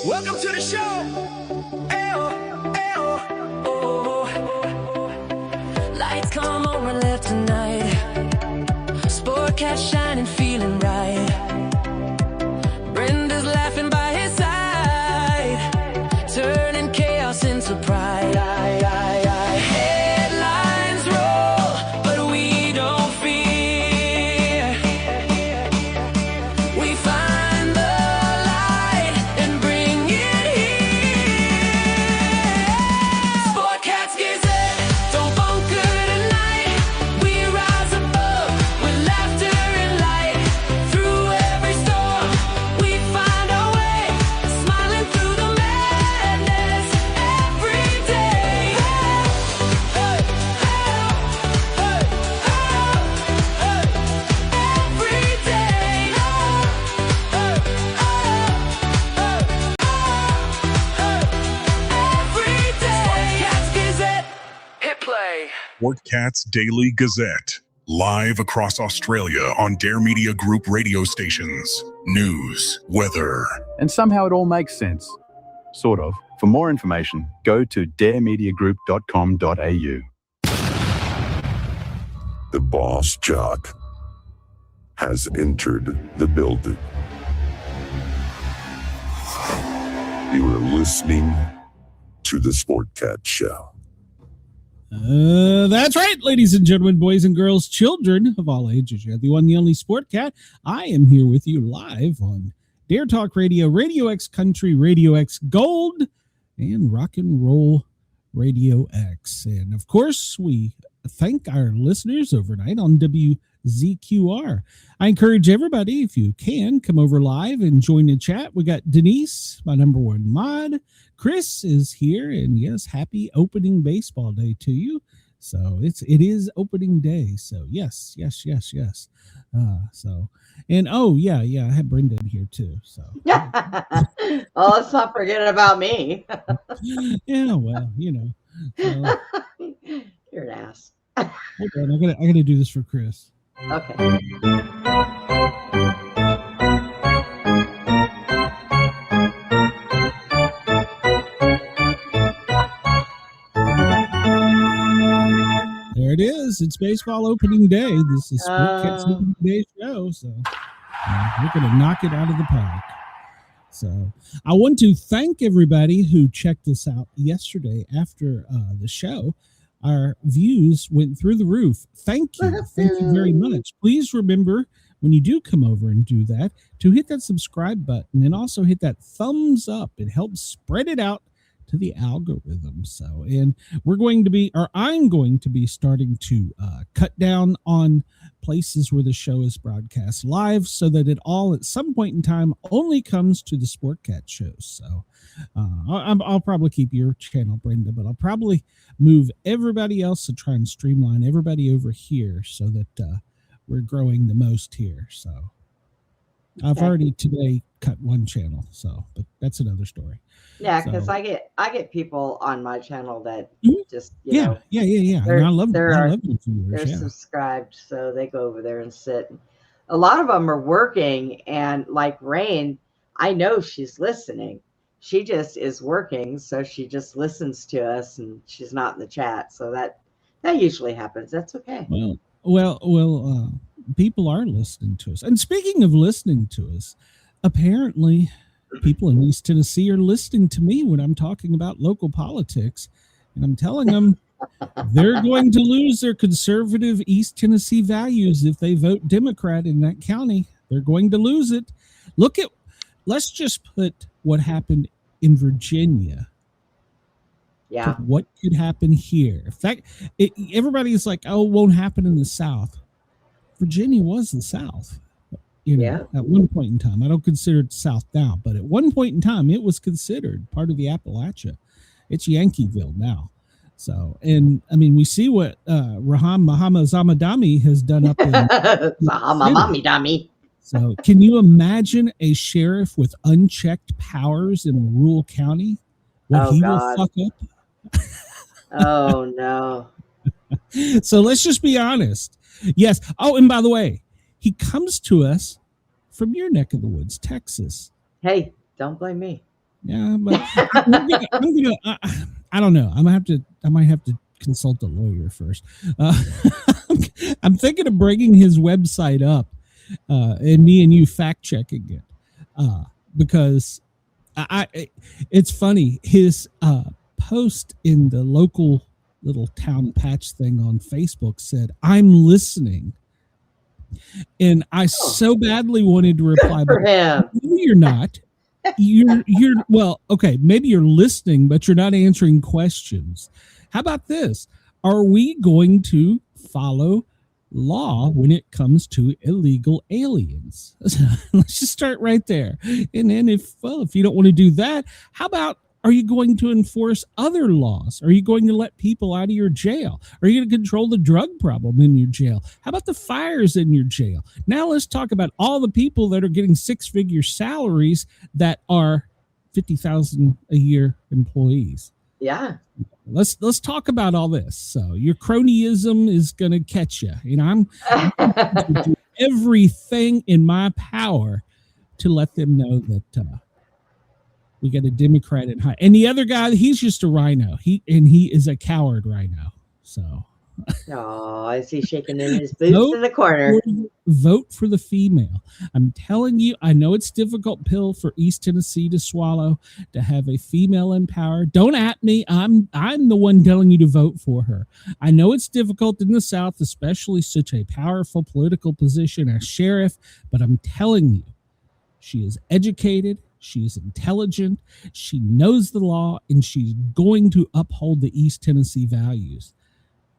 Welcome to the show. Lights come on my left tonight. Sportcat shining, feeling right. Brenda's laughing by his side, turning chaos into pride. Headlines roll, but we don't fear. We find the light and bring it here. Sportcat's Gazette, don't bunker tonight. We rise above with laughter and light. Through every storm, we find our way, smiling through the madness every day. Every day. Sportcat's Gazette, hit play. Sportcat's Daily Gazette. Live across Australia on Dare Media Group radio stations. News, weather. And somehow it all makes sense. Sort of. For more information, go to daremediagroup.com.au. The boss jock has entered the building. You are listening to the Sportcat Show. That's right, ladies and gentlemen, boys and girls, children of all ages. You're the one, the only Sportcat. I am here with you live on Dare Talk Radio, Radio X Country, Radio X Gold, and Rock and Roll Radio X. And of course, we thank our listeners overnight on WZQR. I encourage everybody, if you can, come over live and join the chat. We got Denise, my number one mod. Chris is here, and yes, happy opening baseball day to you. So it is opening day. So yes. And I had Brenda in here too. So Oh, let's not forget about me. yeah, well, you know. So, You're an ass. hold on, I gotta do this for Chris. Okay. There it is. It's baseball opening day. This is Sportcat's opening day show. So we're going to knock it out of the park. So I want to thank everybody who checked us out yesterday after the show. Our views went through the roof. Thank you. Thank you very much. Please remember, when you do come over and do that, to hit that subscribe button and also hit that thumbs up. It helps spread it out to the algorithm. So, and I'm going to be starting to cut down on places where the show is broadcast live, so that it all at some point in time only comes to the Sportcat shows. So I'll probably keep your channel, Brenda, but I'll probably move everybody else to try and streamline everybody over here so that we're growing the most here. So I've already today cut one channel, so but that's another story. Yeah, because I get people on my channel that just yeah. And I love your viewers. They're subscribed, so they go over there and sit. A lot of them are working, and like Rain, I know she's listening. She just is working, so she just listens to us, and she's not in the chat. So that usually happens. That's okay. Well, people are listening to us. And speaking of listening to us, apparently people in East Tennessee are listening to me when I'm talking about local politics, and I'm telling them they're going to lose their conservative East Tennessee values if they vote Democrat in that county. They're going to lose it. Let's just put what happened in Virginia. Yeah. What could happen here? In fact, everybody's like, oh, it won't happen in the South. Virginia was the South. At one point in time. I don't consider it South now, but at one point in time, it was considered part of the Appalachia. It's Yankeeville now. So, and I mean, we see what Raham Muhammad Zamadami has done up in Zamadami. So, can you imagine a sheriff with unchecked powers in a rural county? What will fuck up? Oh, no. So, let's just be honest. Yes. Oh, and by the way, he comes to us from your neck of the woods, Texas. Hey, don't blame me. Yeah, but I don't know. I might have to consult a lawyer first. I'm thinking of bringing his website up, and me and you fact checking it, because it's funny. His post in the local little town patch thing on Facebook said, "I'm listening," and I so badly wanted to reply, For him. No, you're not. You're well, okay, maybe you're listening, but you're not answering questions. How about this? Are we going to follow law when it comes to illegal aliens? Let's just start right there. And then if you don't want to do that, how about, are you going to enforce other laws? Are you going to let people out of your jail? Are you going to control the drug problem in your jail? How about the fires in your jail? Now let's talk about all the people that are getting six-figure salaries that are 50,000 a year employees. Yeah. Let's talk about all this. So your cronyism is going to catch you, and I'm going to do everything in my power to let them know that we got a Democrat in high. And the other guy, he's just a rhino. He is a coward rhino. So Oh, I see shaking in his boots in the corner. Vote for the female. I'm telling you, I know it's a difficult pill for East Tennessee to swallow, to have a female in power. Don't at me. I'm the one telling you to vote for her. I know it's difficult in the South, especially such a powerful political position as sheriff, but I'm telling you, she is educated. She is intelligent. She knows the law, and she's going to uphold the East Tennessee values.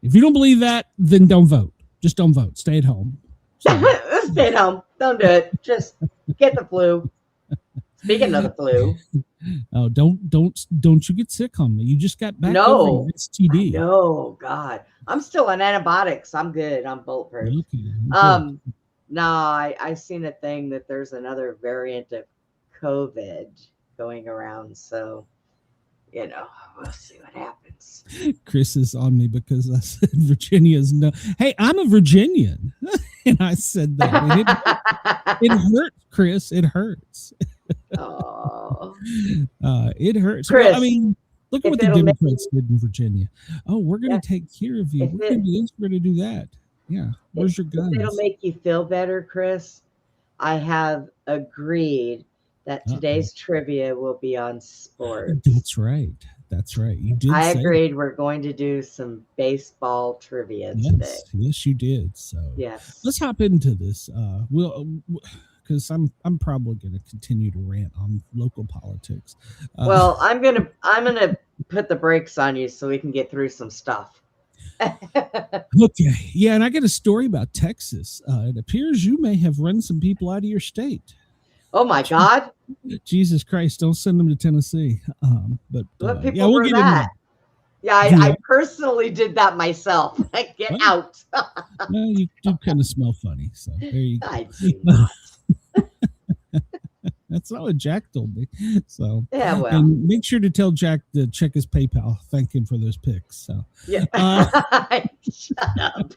If you don't believe that, then don't vote. Just don't vote. Stay at home. Stay at home. Don't do it. Just get the flu. Speaking of the flu. Oh, don't you get sick on me. You just got back over your STD. No, God. I'm still on antibiotics. I'm good. I'm bulletproof. Okay. No, I seen a thing that there's another variant of COVID going around. So, we'll see what happens. Chris is on me because I said Virginia's no. Hey, I'm a Virginian. And I said that. And it hurts, Chris. It hurts. Oh. It hurts. Chris, well, I mean, look at what the Democrats did in Virginia. Oh, we're going to take care of you. We're going to do this. We're going to do that. Yeah. Where's your guns? It'll make you feel better, Chris. I have agreed that today's trivia will be on sports. That's right. That's right. You did. I agreed. We're going to do some baseball trivia today. Yes, you did. So yes, let's hop into this. Because I'm probably going to continue to rant on local politics. Well, I'm gonna put the brakes on you so we can get through some stuff. Okay. Yeah, and I got a story about Texas. It appears you may have run some people out of your state. Oh my God! Jesus Christ! Don't send them to Tennessee. But what people yeah, we'll were get that? Yeah, Yeah. I personally did that myself. Get out! Well, you do kind of smell funny, so there you go. I do not. That's not what Jack told me. So Yeah, well, and make sure to tell Jack to check his PayPal. Thank him for those pics. So yeah. Shut up.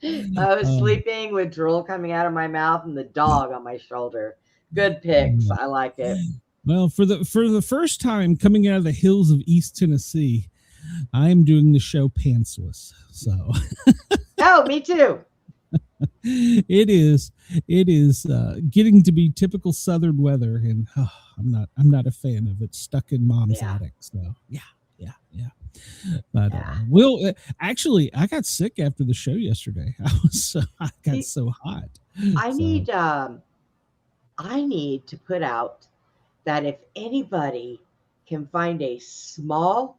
I was sleeping with drool coming out of my mouth and the dog on my shoulder. Good pics. I like it. Well, for the first time coming out of the hills of East Tennessee, I am doing the show pantsless. So Oh, me too. it is getting to be typical Southern weather, and I'm not a fan of it. Stuck in mom's attic. So yeah. But actually, I got sick after the show yesterday. I got so hot. I need to put out that if anybody can find a small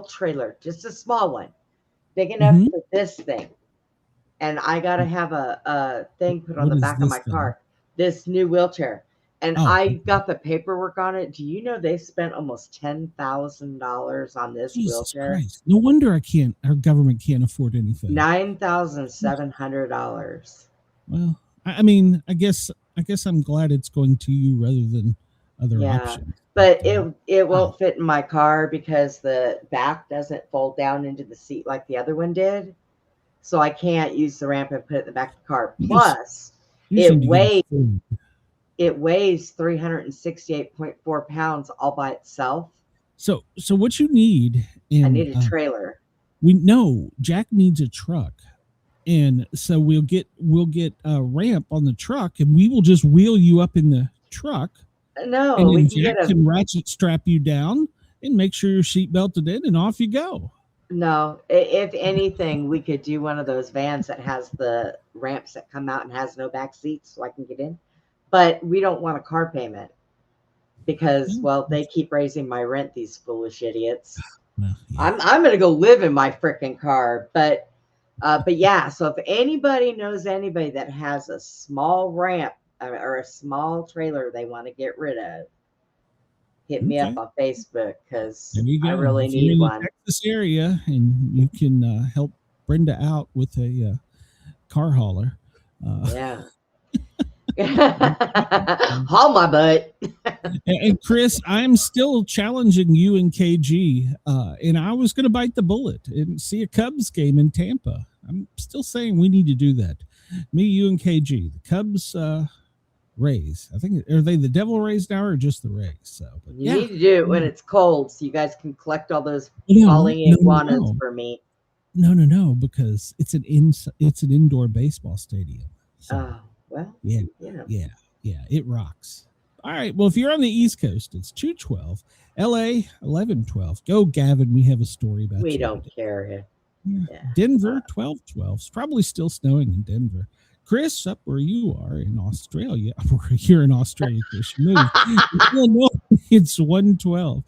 trailer, just a small one, big enough for this thing, and I gotta have a thing put on the back of my car. This new wheelchair. And I got the paperwork on it. Do you know they spent almost $10,000 on this wheelchair? Christ. No wonder our government can't afford anything. $9,700. Well, I mean, I guess I'm glad it's going to you rather than other options. But it won't fit in my car because the back doesn't fold down into the seat like the other one did. So I can't use the ramp and put it in the back of the car. Plus, You just need to get a food. It weighs 368.4 pounds all by itself. So what you need, I need a trailer. Jack needs a truck, and so we'll get a ramp on the truck, and we will just wheel you up in the truck. No, and we then can Jack get can ratchet strap you down and make sure your seat belted in, and off you go. No, if anything, we could do one of those vans that has the ramps that come out and has no back seats, so I can get in. But we don't want a car payment because, well, they keep raising my rent, these foolish idiots. Well, yeah. I'm gonna go live in my freaking car. But yeah. So if anybody knows anybody that has a small ramp or a small trailer they want to get rid of, hit me up on Facebook because I really If you're need in one. the Texas area, and you can help Brenda out with a car hauler. Yeah. Haul my butt. And Chris, I'm still challenging you and KG, and I was going to bite the bullet and see a Cubs game in Tampa. I'm still saying we need to do that. Me, you, and KG. The Cubs, Rays. I think, are they the Devil Rays now or just the Rays? So, but You need to do it when it's cold so you guys can collect all those falling iguanas for me. No, because it's an indoor baseball stadium. So, well, yeah, it rocks. All right, well, if you're on the East Coast, it's 2:12. LA 11:12. Go, Gavin. We have a story about we you don't today. care. Yeah. Denver 12:12. It's probably still snowing in Denver. Chris, up where you are in Australia, you're in Australia, Chris, you moved. It's 1:12.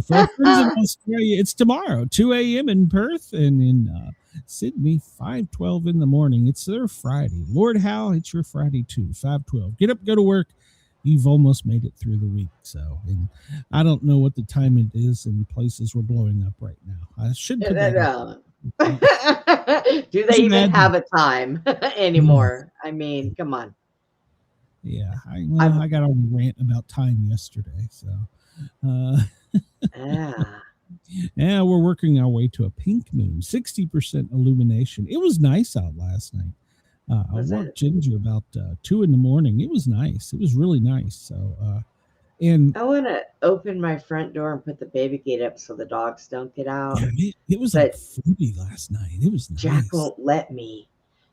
For our friends in Australia, it's tomorrow, 2 a.m. in Perth, and in Sydney, 5:12 in the morning. It's their Friday. Lord Howe, it's your Friday too, 5:12. Get up, go to work. You've almost made it through the week. So, and I don't know what the time it is, and places we're blowing up right now. I should put that out. Do they even have a time anymore? I mean, come on. Yeah, I got on a rant about time yesterday. So, yeah, we're working our way to a pink moon, 60% illumination. It was nice out last night. I walked Ginger about 2 in the morning. It was nice. It was really nice. So, and I want to open my front door and put the baby gate up so the dogs don't get out. Yeah, it was like 40 last night. It was nice. Jack won't let me.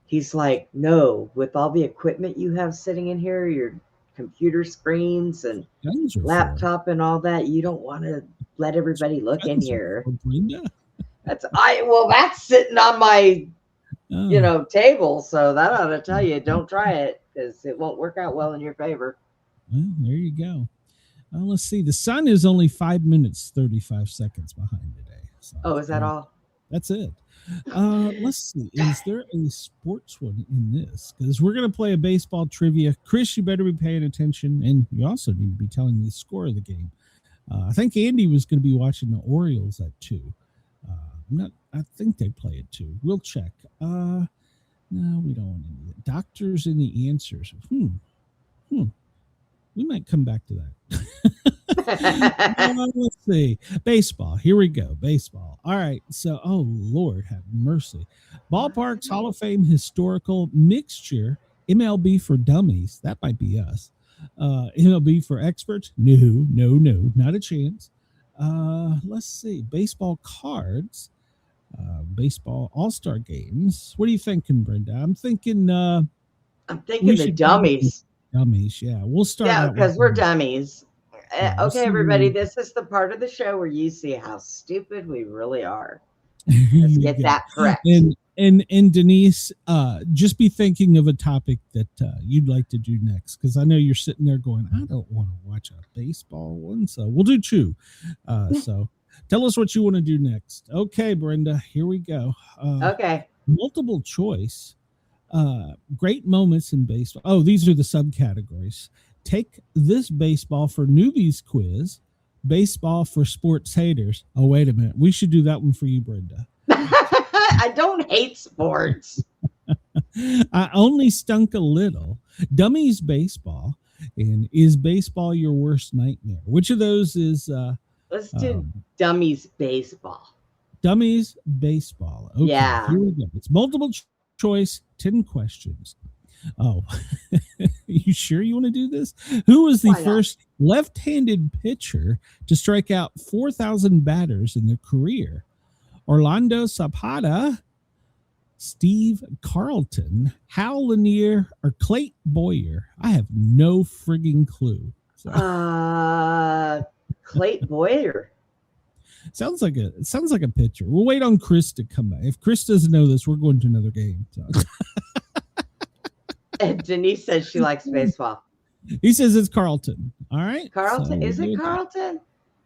He's like, no, with all the equipment you have sitting in here, your computer screens and laptop and all that, you don't want to let everybody look in here. That's sitting on my table, so that ought to tell you don't try it because it won't work out well in your favor. Well, there you go. Let's see. The sun is only 5 minutes 35 seconds behind today. So, is that all? That's it. Let's see. Is there a sports one in this? Because we're going to play a baseball trivia. Chris, you better be paying attention, and you also need to be telling me the score of the game. I think Andy was going to be watching the Orioles at 2. I think they play at 2. We'll check. No, we don't want any of it. Doctors and the answers. We might come back to that. Let's see. Baseball. Here we go. Baseball. All right. So, oh, Lord, have mercy. Ballparks, Hall of Fame, historical mixture, MLB for dummies. That might be us. MLB for experts. No, not a chance. Let's see. Baseball cards. Baseball all-star games. What are you thinking, Brenda? I'm thinking the dummies. Dummies, yeah. We'll start. Yeah, because we're dummies. Okay, everybody, this is the part of the show where you see how stupid we really are. Let's get that correct. And Denise, just be thinking of a topic that you'd like to do next, because I know you're sitting there going, I don't want to watch a baseball one, so we'll do 2. So tell us what you want to do next. Okay, Brenda, here we go. Okay. Multiple choice. Great moments in baseball. Oh, these are the subcategories. Take this baseball for newbies quiz, baseball for sports haters. Oh, wait a minute. We should do that one for you, Brenda. I don't hate sports. I only stunk a little. Dummies baseball. And is baseball your worst nightmare? Which of those is let's do dummies baseball. Dummies baseball. Okay, yeah. Here we go. It's multiple choice, 10 questions. Oh, you sure you want to do this? Who was the Why not? first left-handed pitcher to strike out 4,000 batters in their career? Orlando Zapata, Steve Carlton, Hal Lanier, or Clayton Boyer? I have no frigging clue. So, Clayton Boyer. sounds like a pitcher. We'll wait on Chris to come back. If Chris doesn't know this, we're going to another game. So. And Denise says she likes baseball. He says it's Carlton. All right, Carlton, so is it Carlton?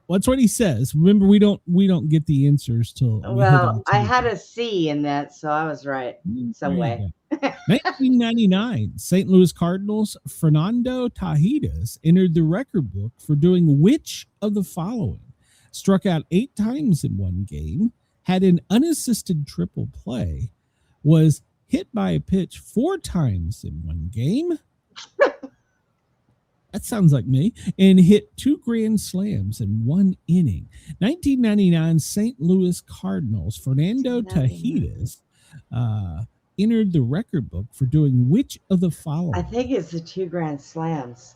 That's what he says. Remember, we don't get the answers till. Well, I had a C in that, so I was right some way. 1999, St. Louis Cardinals Fernando Tajidas entered the record book for doing which of the following? Struck out 8 times in one game, had an unassisted triple play, was hit by a pitch 4 times in one game. That sounds like me. And hit 2 grand slams in 1 inning. 1999 St. Louis Cardinals Fernando Tajidas entered the record book for doing which of the following? I think it's the 2 grand slams.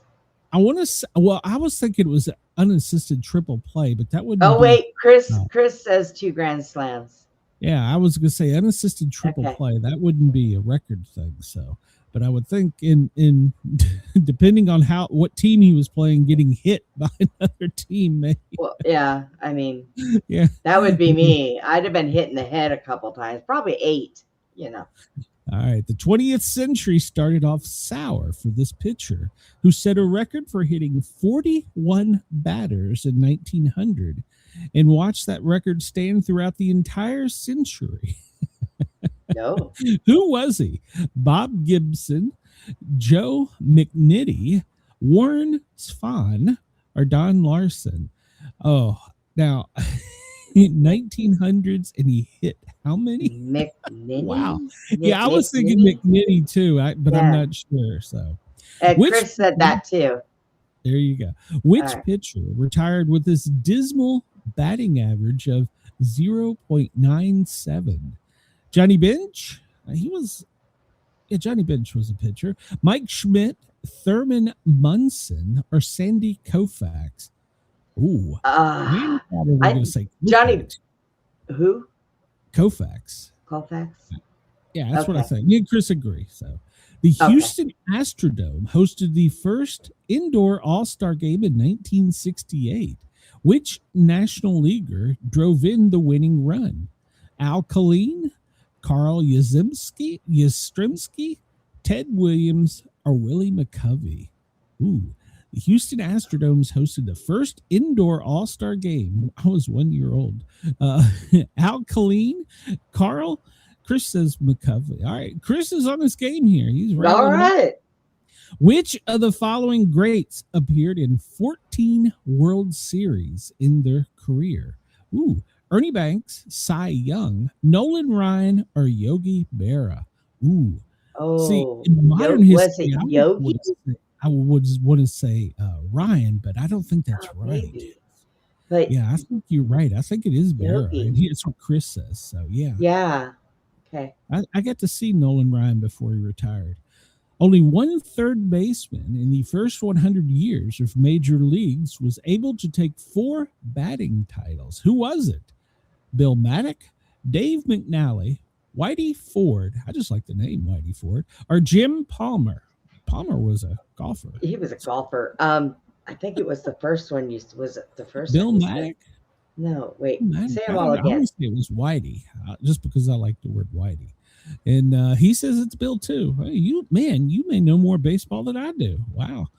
I want to say, well, I was thinking it was an unassisted triple play, but that would. Oh, wait, Chris says 2 grand slams. Yeah, I was going to say unassisted triple play. That wouldn't be a record thing. So, but I would think in depending on what team he was playing, getting hit by another team, maybe. Well, yeah, I mean, yeah, that would be me. I'd have been hit in the head a couple times, probably 8. All right. The 20th century started off sour for this pitcher who set a record for hitting 41 batters in 1900 and watched that record stand throughout the entire century. No. Who was he? Bob Gibson, Joe McNitty, Warren Spahn, or Don Larson? Oh, now 1900s, and he hit how many? McNitty. Wow. Yeah, I was thinking McNitty too, but I'm not sure. So, Chris said that too. There you go. Which pitcher retired with this dismal batting average of 0.97? Johnny Bench. Johnny Bench was a pitcher. Mike Schmidt, Thurman Munson, or Sandy Koufax? Ooh. I was going to say Johnny. Who? Koufax. Yeah, that's what I think. Me and Chris agree. So, the Houston Astrodome hosted the first indoor All-Star game in 1968. Which National Leaguer drove in the winning run? Al Kaline, Carl Yastrzemski, Ted Williams, or Willie McCovey? Ooh. The Houston Astrodomes hosted the first indoor All-Star game. I was 1 year old. Al Kaline, Carl. Chris says McCovey. All right. Chris is on his game here. He's right. All right. Which of the following greats appeared in 14 World Series in their career? Ooh. Ernie Banks, Cy Young, Nolan Ryan, or Yogi Berra? Ooh. Oh, see, in modern history, was it Yogi? I would want to say Ryan, but I don't think that's right. Maybe. But yeah, I think you're right. I think it is Berra. And it's what Chris says. So, yeah. Yeah. Okay. I got to see Nolan Ryan before he retired. Only one third baseman in the first 100 years of major leagues was able to take 4 batting titles. Who was it? Bill Maddock, Dave McNally, Whitey Ford. I just like the name Whitey Ford. Or Jim Palmer. Palmer was a golfer. He was a golfer. I think it was the first one. Was it the first? Bill Maddock? No, wait. Maddock. Say them all again. I would say it was Whitey, just because I like the word Whitey. And he says it's Bill too. Hey, you may know more baseball than I do. Wow.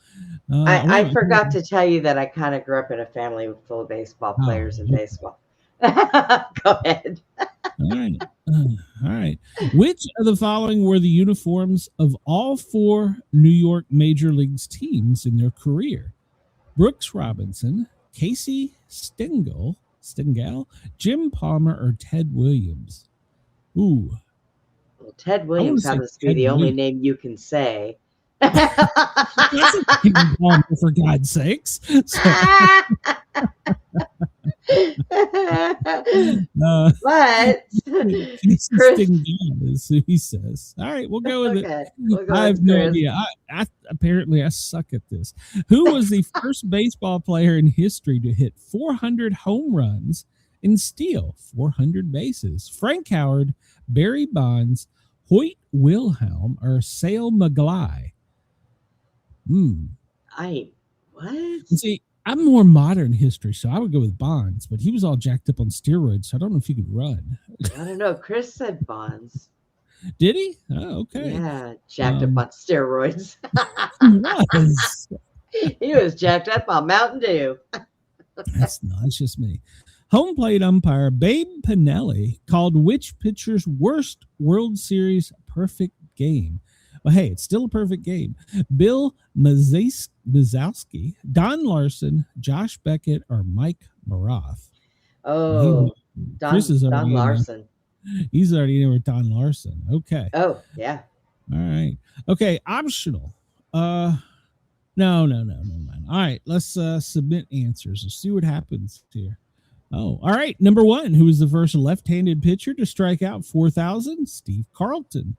I forgot to tell you that I kind of grew up in a family full of baseball players in baseball. Go ahead. All right. Which of the following were the uniforms of all 4 New York Major Leagues teams in their career? Brooks Robinson, Casey Stengel, Jim Palmer, or Ted Williams? Ooh. Well, Ted Williams happens to be the only name you can say. For God's sakes. So. But Casey Chris, Stingall is who he says. All right, we'll go with okay, it. we'll go I have with no Chris. idea. Apparently I suck at this. Who was the first baseball player in history to hit 400 home runs and steal 400 bases? Frank Howard, Barry Bonds, Hoyt Wilhelm, or Sale McGly? What? See, I'm more modern history, so I would go with Bonds, but he was all jacked up on steroids, so I don't know if he could run. I don't know. Chris said Bonds. Did he? Oh, okay. Yeah, jacked up on steroids. He was. He was jacked up on Mountain Dew. That's just me. Home plate umpire Babe Pinelli called which pitcher's worst World Series perfect game? Well, hey, it's still a perfect game. Bill Mazowski, Don Larson, Josh Beckett, or Mike Maroth? Oh, Chris is Don already in there. Larson. He's already in with Don Larson. Okay. Oh, yeah. All right. Okay. Optional. No. All right. Let's submit answers. Let's see what happens here. Oh, all right. Number one, who was the first left-handed pitcher to strike out 4,000? Steve Carlton.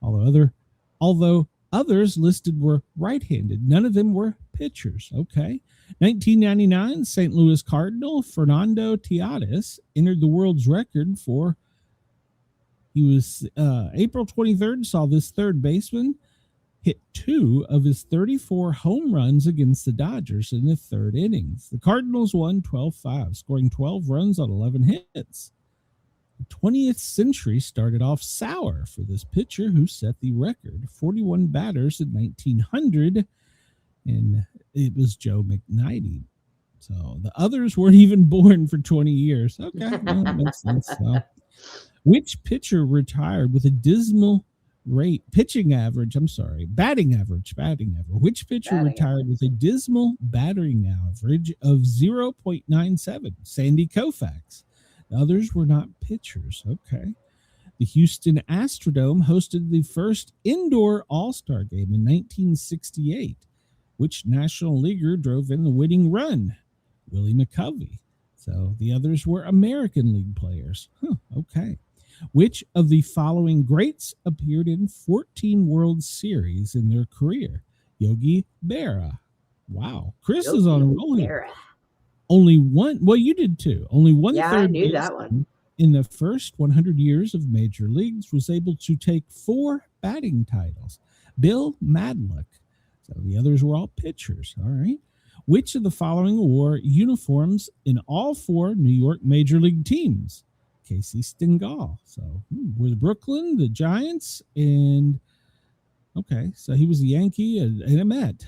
Although others listed were right-handed, none of them were pitchers. Okay. 1999, St. Louis Cardinal Fernando Tatis entered the world's record for. He was April 23rd, saw this third baseman hit 2 of his 34 home runs against the Dodgers in the third innings. The Cardinals won 12-5, scoring 12 runs on 11 hits. The 20th century started off sour for this pitcher who set the record, 41 batters in 1900, and it was Joe McKnighty. So the others weren't even born for 20 years. Okay, well, that makes sense. So. Which pitcher retired with a dismal batting average? Which pitcher retired with a dismal batting average of 0.97? Sandy Koufax. The others were not pitchers. Okay. The Houston Astrodome hosted the first indoor All-Star game in 1968. Which National Leaguer drove in the winning run? Willie McCovey. So the others were American League players. Okay. Which of the following greats appeared in 14 World Series in their career? Yogi Berra. Wow. Chris is on a roll here. Only one. Well, you did too. Only one Yeah, third I knew that one. in the first 100 years of major leagues was able to take 4 batting titles. Bill Madlock. So the others were all pitchers. All right. Which of the following wore uniforms in all 4 New York major league teams? Casey Stingall. So were the Brooklyn, the Giants, and okay, so he was a Yankee and a Met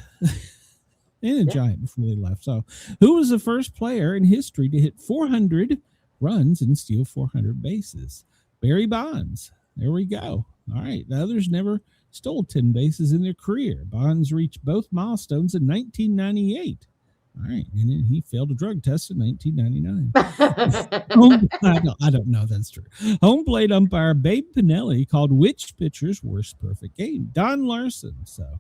and a Giant before they left. So who was the first player in history to hit 400 runs and steal 400 bases? Barry Bonds. There we go. All right. The others never stole 10 bases in their career. Bonds reached both milestones in 1998. All right. And then he failed a drug test in 1999. I don't know. That's true. Home plate umpire Babe Pinelli called which pitcher's worst perfect game? Don Larson. So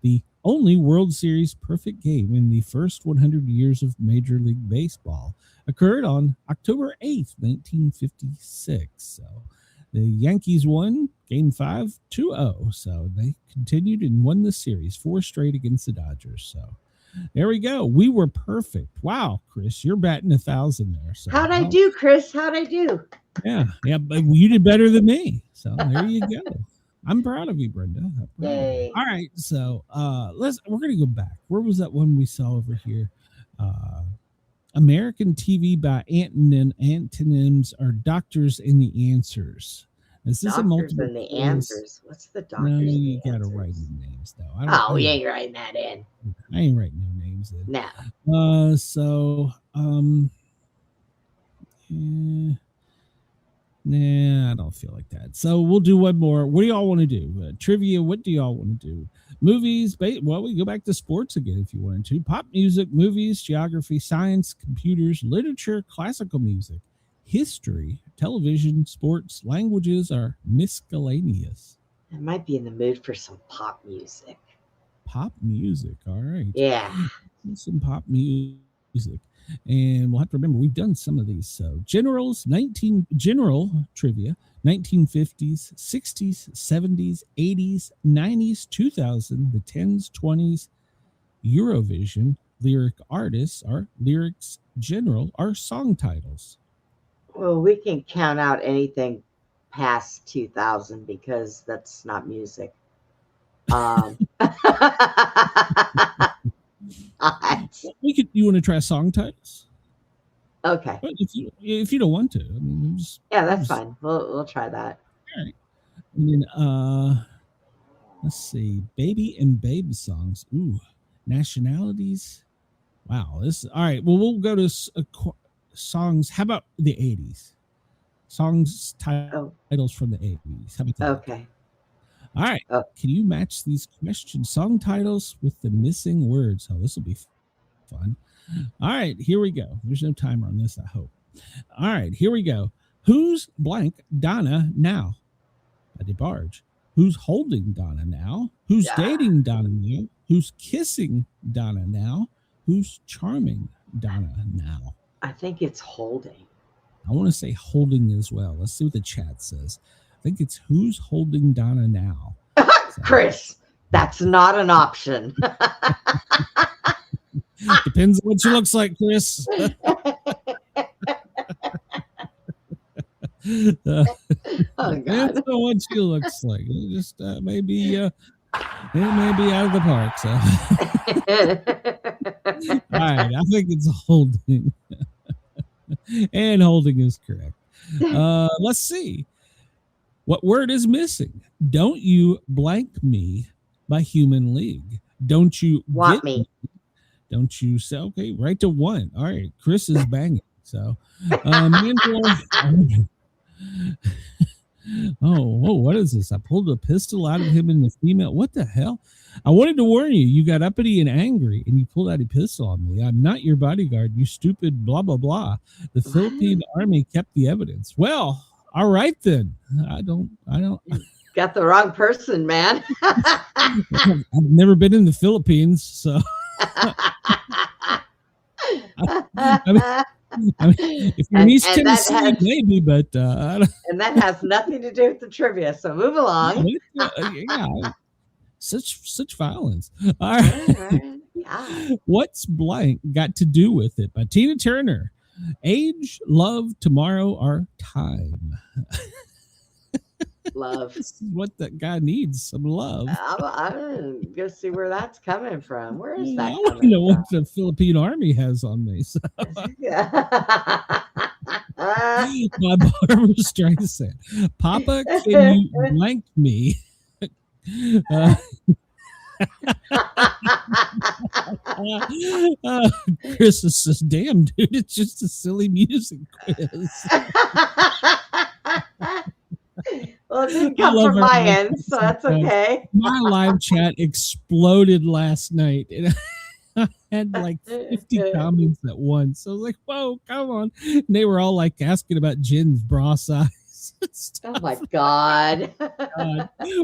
the only World Series perfect game in the first 100 years of Major League Baseball occurred on October 8th, 1956. So the Yankees won Game 5 2-0. So they continued and won the series 4 straight against the Dodgers. So there we go. We were perfect. Wow, Chris, you're batting 1,000 there. So How'd I do, Chris? How'd I do? Yeah, but you did better than me. So there you go. I'm proud of you, Brenda. Yay. All right, so we're gonna go back. Where was that one we saw over here? American TV by antonyms are doctors in the answers. Is this Doctors and the answers. What's the doctors? No, and you the gotta answers? write in names though. Oh, you ain't writing that in. I ain't writing no names in. No. Nah, I don't feel like that. So we'll do one more. What do y'all want to do? Trivia. What do y'all want to do? Movies. Well, we go back to sports again if you wanted to. Pop music, movies, geography, science, computers, literature, classical music, history, television, sports, languages are miscellaneous. I might be in the mood for some pop music. Pop music. All right. Yeah. Some pop music. And we'll have to remember we've done some of these. So general trivia, 1950s, 60s, 70s, 80s, 90s, 2000, the 10s, 20s, Eurovision, lyric artists, our lyrics general, our song titles. Well, we can count out anything past 2000 because that's not music. You want to try song titles? Okay. But if you don't want to, I mean, that's fine. We'll try that. All right. And then let's see, baby and babe songs. Ooh, nationalities. Wow. All right. Well, we'll go to songs. How about the 80s? Songs titles from the 80s. How about that? Okay. All right. Can you match these questions? Song titles with the missing words. Oh, this will be fun. All right, here we go. There's no timer on this, I hope. All right, here we go. Who's blank Donna now? By DeBarge. Who's holding Donna now? Who's dating Donna now? Who's kissing Donna now? Who's charming Donna now? I think it's holding. I want to say holding as well. Let's see what the chat says. I think it's who's holding Donna now. Chris, that's not an option. Depends on what she looks like, Chris. Oh, God. Depends on what she looks like. It just it may be out of the park. So, all right, I think it's holding, and holding is correct. Let's see. What word is missing? Don't you blank me by Human League. Don't you want me? Don't you say, okay, right to one. All right, Chris is banging. So, what is this? I pulled a pistol out of him in the female. What the hell? I wanted to warn you. You got uppity and angry, and you pulled out a pistol on me. I'm not your bodyguard, you stupid blah, blah, blah. The Philippine Army kept the evidence. Well, all right, then. I don't. Got the wrong person, man. I've never been in the Philippines, so. I mean, if you're in East Tennessee, maybe, but and that has nothing to do with the trivia. So move along. Such violence. All right. Yeah. What's blank got to do with it? By Tina Turner. Age, love, tomorrow, or time. Love. This is what that guy needs, some love. I'm going to see where that's coming from. Where is that I want to know what the Philippine Army has on me. So. My Barbara Streisand. Papa, can you blank me? Chris says, damn, dude, it's just a silly music quiz. Well, it didn't come from my end, so that's okay. My live chat exploded last night. And I had like 50 comments at once. I was like, whoa, come on. And they were all like asking about Jen's bra size. Oh, my God.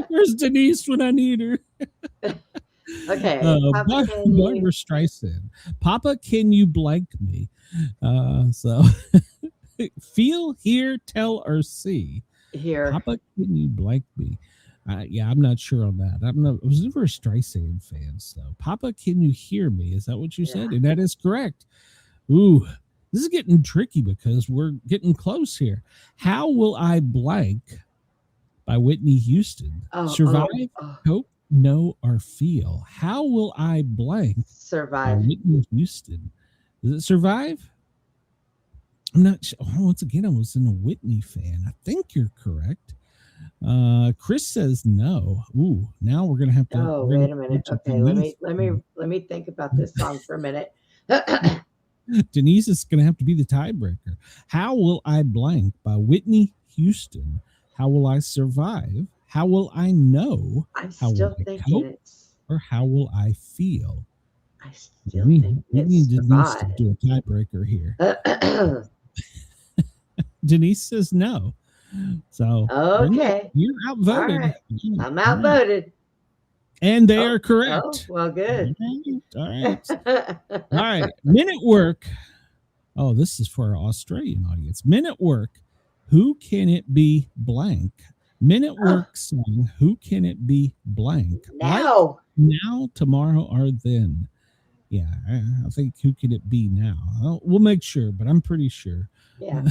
Where's Denise when I need her? Okay. Barbara Streisand. Papa, can you blank me? So feel, hear, tell, or see. Here. Papa, can you blank me? I'm not sure on that. I was never a Streisand fan. So Papa, can you hear me? Is that what you said? And that is correct. Ooh, this is getting tricky because we're getting close here. How will I blank by Whitney Houston? Survive, cope, know, or feel. How will I blank survive by Whitney Houston? Does it survive? I'm not sure. Once again, I was in a Whitney fan. I think you're correct. Chris says no. Ooh, now we're gonna have to. Oh, wait a minute. Okay, let me think about this song for a minute. Denise is gonna have to be the tiebreaker. How will I blank by Whitney Houston? How will I survive? How will I know? I'm still thinking it's. Or how will I feel? I still think Denise needs to do a tiebreaker here. Denise says no. So okay, you're outvoted. Right. I'm outvoted, and they are correct. Oh, well, good. All right. All right. Men at work Oh, this is for our Australian audience. Men at work, who can it be blank? Men at work song, who can it be blank? Now. Like now, tomorrow, or then. Yeah, I think who can it be now? We'll make sure, but I'm pretty sure. Yeah.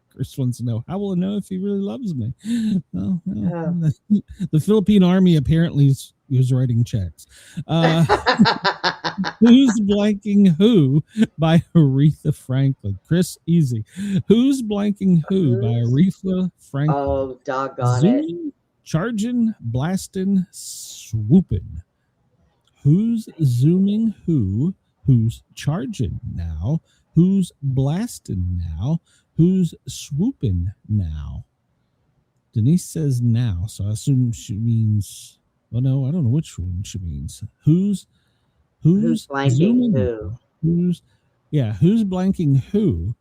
Chris wants to know, how will I know if he really loves me? Well, the Philippine Army apparently was writing checks. Who's Blanking Who by Aretha Franklin? Chris, easy. Who's Blanking Who by Aretha Franklin? Oh, doggone Zooming, charging, blasting, swooping. Who's zooming who? Who's charging now? Who's blasting now? Who's swooping now? Denise says now, so I assume she means. Well, no, I don't know which one she means. Who's blanking zooming who? Who's blanking who?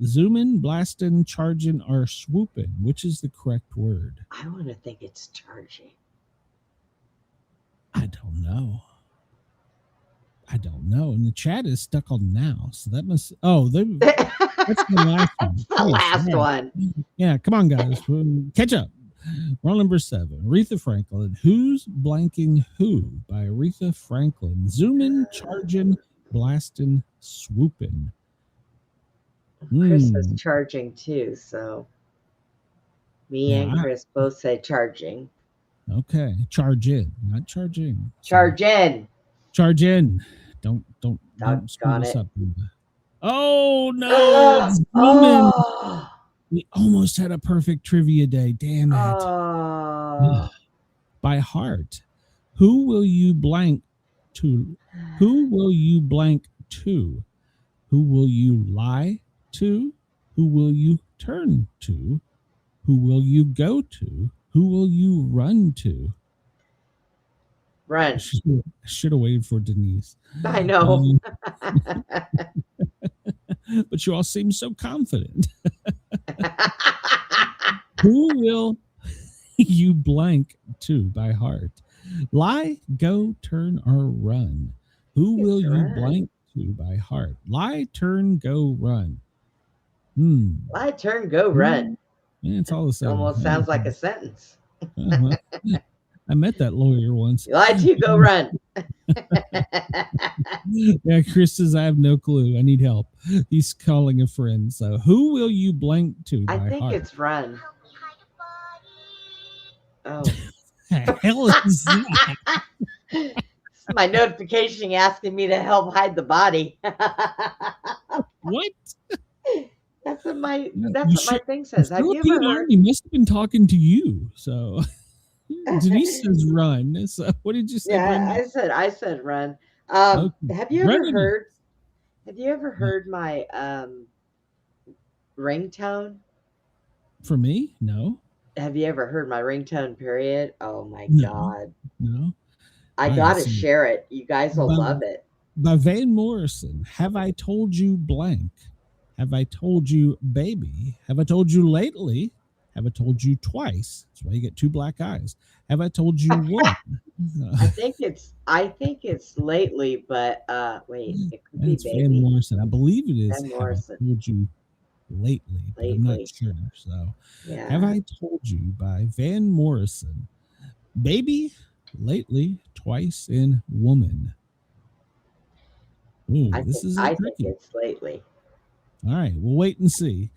Zooming, blasting, charging, or swooping? Which is the correct word? I want to think it's charging. I don't know. And the chat is stuck on now, so that must. Oh, that's the last one. The last one. Yeah, come on, guys, catch up. We're on number 7. Aretha Franklin. Who's Blanking Who by Aretha Franklin. Zooming, charging, blasting, swooping. Chris is charging too, so me and Chris both say charging. Okay, charge in, not charging. Charge in. Charge in. Don't screw this up. Oh no! It's zooming. We almost had a perfect trivia day. Damn it! By heart. Who will you blank to? Who will you blank to? Who will you lie to? Who will you turn to? Who will you go to? Who will you run to? Run. I should have waited for Denise. I know. But you all seem so confident. Who will you blank to by heart? Lie, go, turn, or run? Who will you blank to by heart? Lie, turn, go, run. Lie, turn, go, run. Yeah, it's all the same. Almost sounds like a sentence. I met that lawyer once. Lie to go run. Yeah, Chris says, I have no clue. I need help. He's calling a friend. So who will you blank to by I think heart? it's run. Oh. The hell is that? My notification asking me to help hide the body. What? That's what my thing says. Have you Philippine ever heard? Army must have been talking to you. So Denise says run. So what did you say? Yeah, I said run. Okay. Have you ever heard my ringtone? For me? No. Have you ever heard my ringtone, period? Oh my God. No. I gotta share it. You guys will love it. By Van Morrison. Have I told you blank? Have I told you baby? Have I told you lately? Have I told you twice? That's why you get 2 black eyes. Have I told you one? I think it's lately, but wait, it could be It's baby. Van Morrison. I believe it is. Van Have Morrison. I told you lately, but I'm not sure. So Yeah. Have I Told You by Van Morrison. Baby, lately, twice, in woman. Ooh, I think it's lately. All right, we'll wait and see.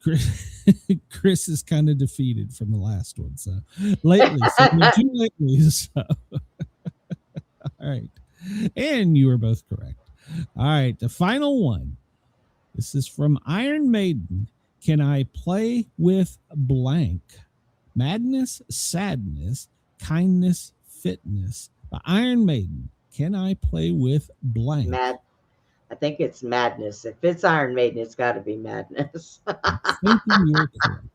Chris is kind of defeated from the last one. So lately, so 2 lately. So. All right. And you were both correct. All right, the final one. This is from Iron Maiden. Can I play with blank? Madness, sadness, kindness, fitness. By Iron Maiden. Can I play with blank? I think it's madness. If it's Iron Maiden, it's got to be madness. I'm thinking you're correct.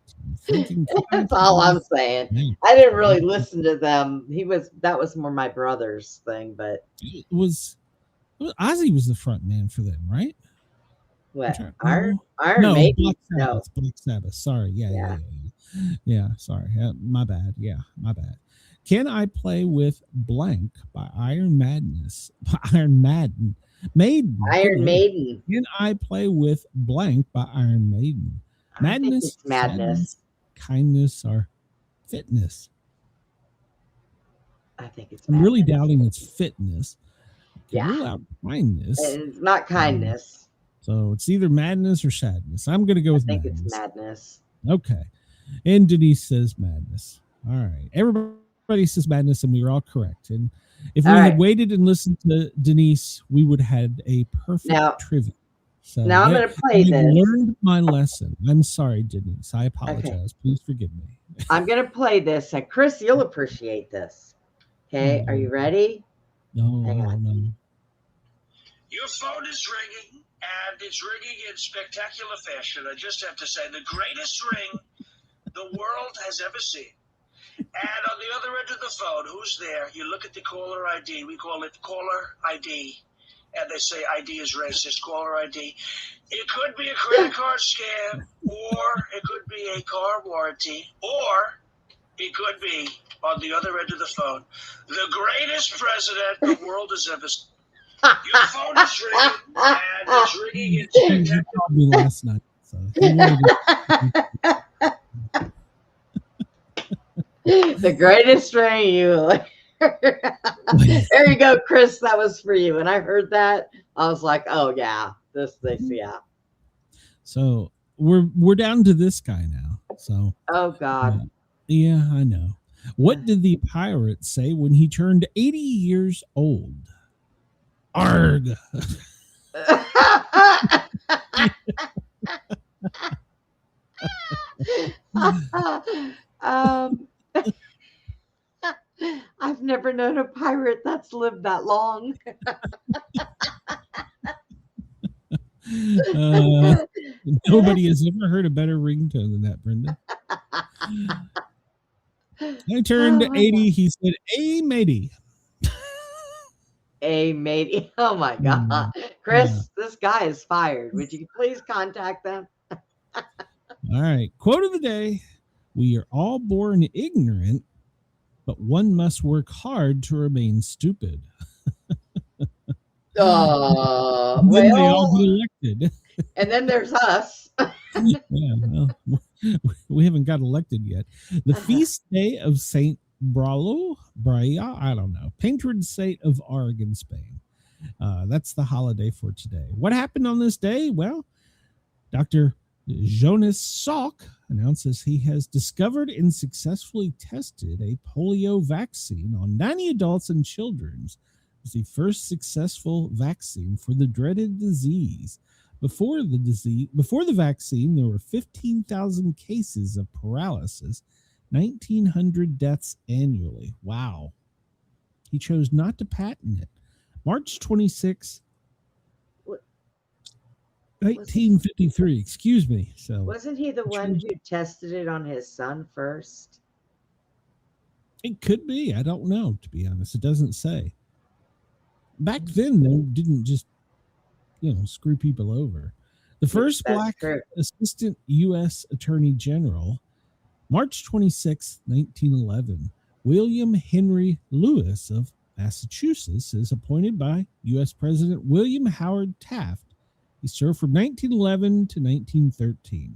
That's all I'm saying. I didn't really listen to them. That was more my brother's thing, but it was Ozzy was the front man for them, right? What? Iron no, Maiden? Black Sabbath. Sorry. Yeah. Sorry. My bad. Yeah, my bad. Can I play with blank by Iron Madden? Maiden. Iron Good. Maiden. Can I play with blank by Iron Maiden? I think Madness, it's madness. sadness, kindness, or fitness? I think it's I'm really madness. doubting it's fitness. Can Yeah. rule out kindness. It's not kindness. So it's either madness or sadness. I'm going to go I with think madness. it's madness. Okay. And Denise says madness. All right. Everybody says madness, and we were all correct. And if we All had right. waited and listened to Denise, we would have had a perfect Now- trivia. So Now I'm going to play I've this. learned my lesson. I'm sorry, Denise. I apologize. Please forgive me. I'm going to play this. And Chris, you'll appreciate this. Okay. Are you ready? No, Hang on. no. Your phone is ringing, and it's ringing in spectacular fashion. I just have to say, the greatest ring the world has ever seen. And on the other end of the phone, who's there? You look at the caller ID. We call it caller ID. And they say ID is racist, caller ID. It could be a credit card scam, or it could be a car warranty, or it could be, on the other end of the phone, the greatest president the world has ever seen. Your phone is ringing, and it's ringing in You spectacular. called me last night. So he wanted to- The greatest ring you. There you go, Chris. That was for you. And I heard that. I was like, oh, yeah. This, yeah. So we're down to this guy now. So Oh, God. yeah, I know. What did the pirate say when he turned 80 years old? Arg. I've never known a pirate that's lived that long. Nobody has ever heard a better ringtone than that, Brenda. I turned Oh my 80. He said, "Hey, matey." A matey. Oh my God. Chris, this guy is fired. Would you please contact them? All right. Quote of the day. We are all born ignorant, but one must work hard to remain stupid. And then they all Well, get elected. and then there's us. Yeah, well, we haven't got elected yet. The feast day of Saint Bria, I don't know, patron saint of Arg in Spain. That's the holiday for today. What happened on this day? Well, Dr. Jonas Salk announces he has discovered and successfully tested a polio vaccine on 90 adults and children. It's the first successful vaccine for the dreaded disease. Before the vaccine, there were 15,000 cases of paralysis, 1,900 deaths annually. Wow. He chose not to patent it. March 26, 1953, excuse me. So Wasn't he the one who tested it on his son first? it could be. I don't know, to be honest. It doesn't say. Back then, they didn't just, screw people over. The first That's black true. assistant U.S. Attorney General, March 26, 1911, William Henry Lewis of Massachusetts is appointed by U.S. President William Howard Taft. He served from 1911 to 1913.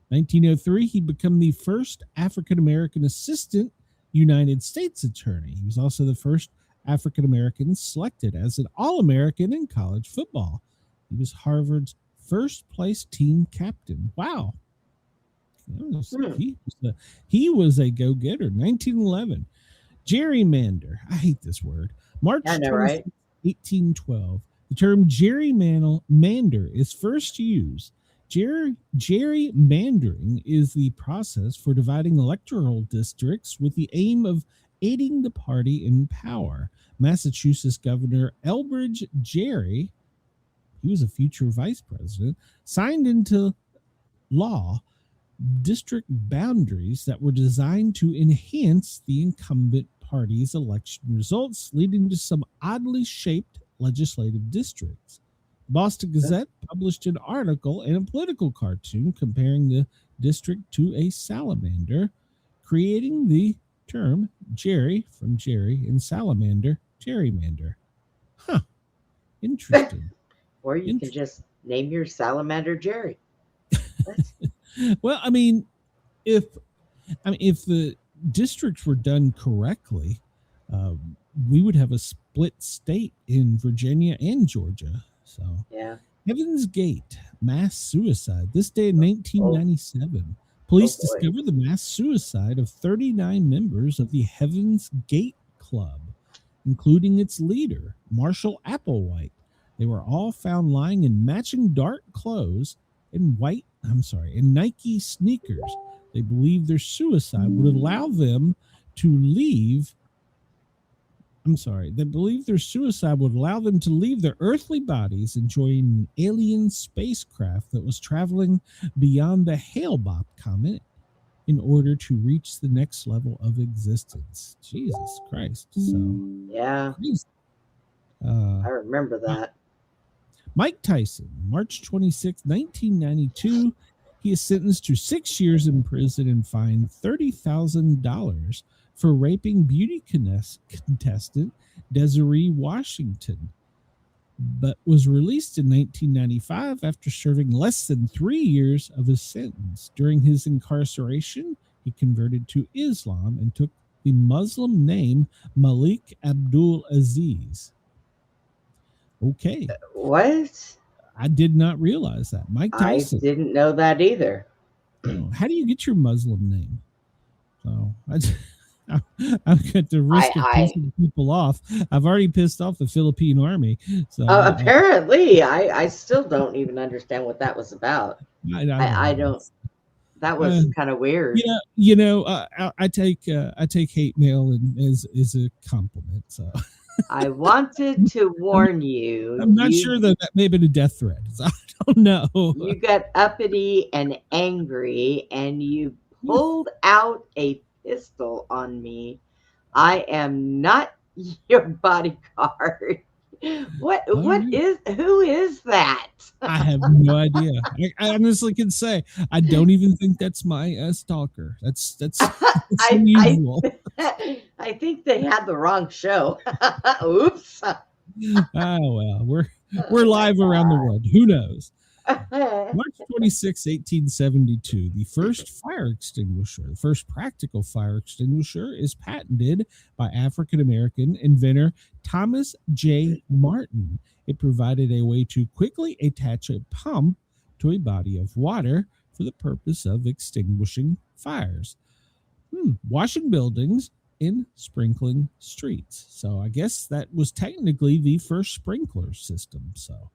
1903, he became the first African-American assistant United States attorney. He was also the first African-American selected as an All-American in college football. He was Harvard's first place team captain. Wow. He was a go-getter. 1911. Gerrymander. I hate this word. March I know, right? 1812. The term gerrymander is first used. Gerrymandering is the process for dividing electoral districts with the aim of aiding the party in power. Massachusetts Governor Elbridge Gerry, he was a future vice president, signed into law district boundaries that were designed to enhance the incumbent party's election results, leading to some oddly shaped legislative districts. Boston Gazette published an article and a political cartoon comparing the district to a salamander, creating the term Jerry from Jerry and salamander, gerrymander. Huh. Interesting. Or you can just name your salamander Jerry. Well, I mean, if the districts were done correctly, we would have a split state in Virginia and Georgia. So, Yeah. Heaven's Gate mass suicide. This day in 1997, police Oh, boy. discovered the mass suicide of 39 members of the Heaven's Gate Club, including its leader, Marshall Applewhite. They were all found lying in matching dark clothes and Nike sneakers. They believed their suicide would allow them to leave. They believed their suicide would allow them to leave their earthly bodies and join an alien spacecraft that was traveling beyond the Hale-Bopp comet in order to reach the next level of existence. Jesus Christ. So, Yeah. I remember that. Mike Tyson, March 26, 1992. He is sentenced to 6 years in prison and fined $30,000 for raping beauty contestant Desiree Washington, but was released in 1995 after serving less than 3 years of his sentence. During his incarceration, he converted to Islam and took the Muslim name Malik Abdul Aziz. Okay. What? I did not realize that. Mike Tyson. I didn't know that either. How do you get your Muslim name? So I'm going to risk of pissing people off. I've already pissed off the Philippine Army. So apparently, I still don't even understand what that was about. I don't. That was kind of weird. I take hate mail and as a compliment. So I wanted to warn you. I'm not sure that may have been a death threat. I don't know. You got uppity and angry, and you pulled out a pistol on me. I am not your bodyguard. Who is that? I have no idea. I honestly can say I don't even think that's my stalker. That's unusual. I think they had the wrong show. Oops. Oh well, we're live around the world. Who knows? March 26, 1872, the first practical fire extinguisher is patented by African-American inventor Thomas J. Martin. It provided a way to quickly attach a pump to a body of water for the purpose of extinguishing fires, washing buildings, and sprinkling streets. So I guess that was technically the first sprinkler system. So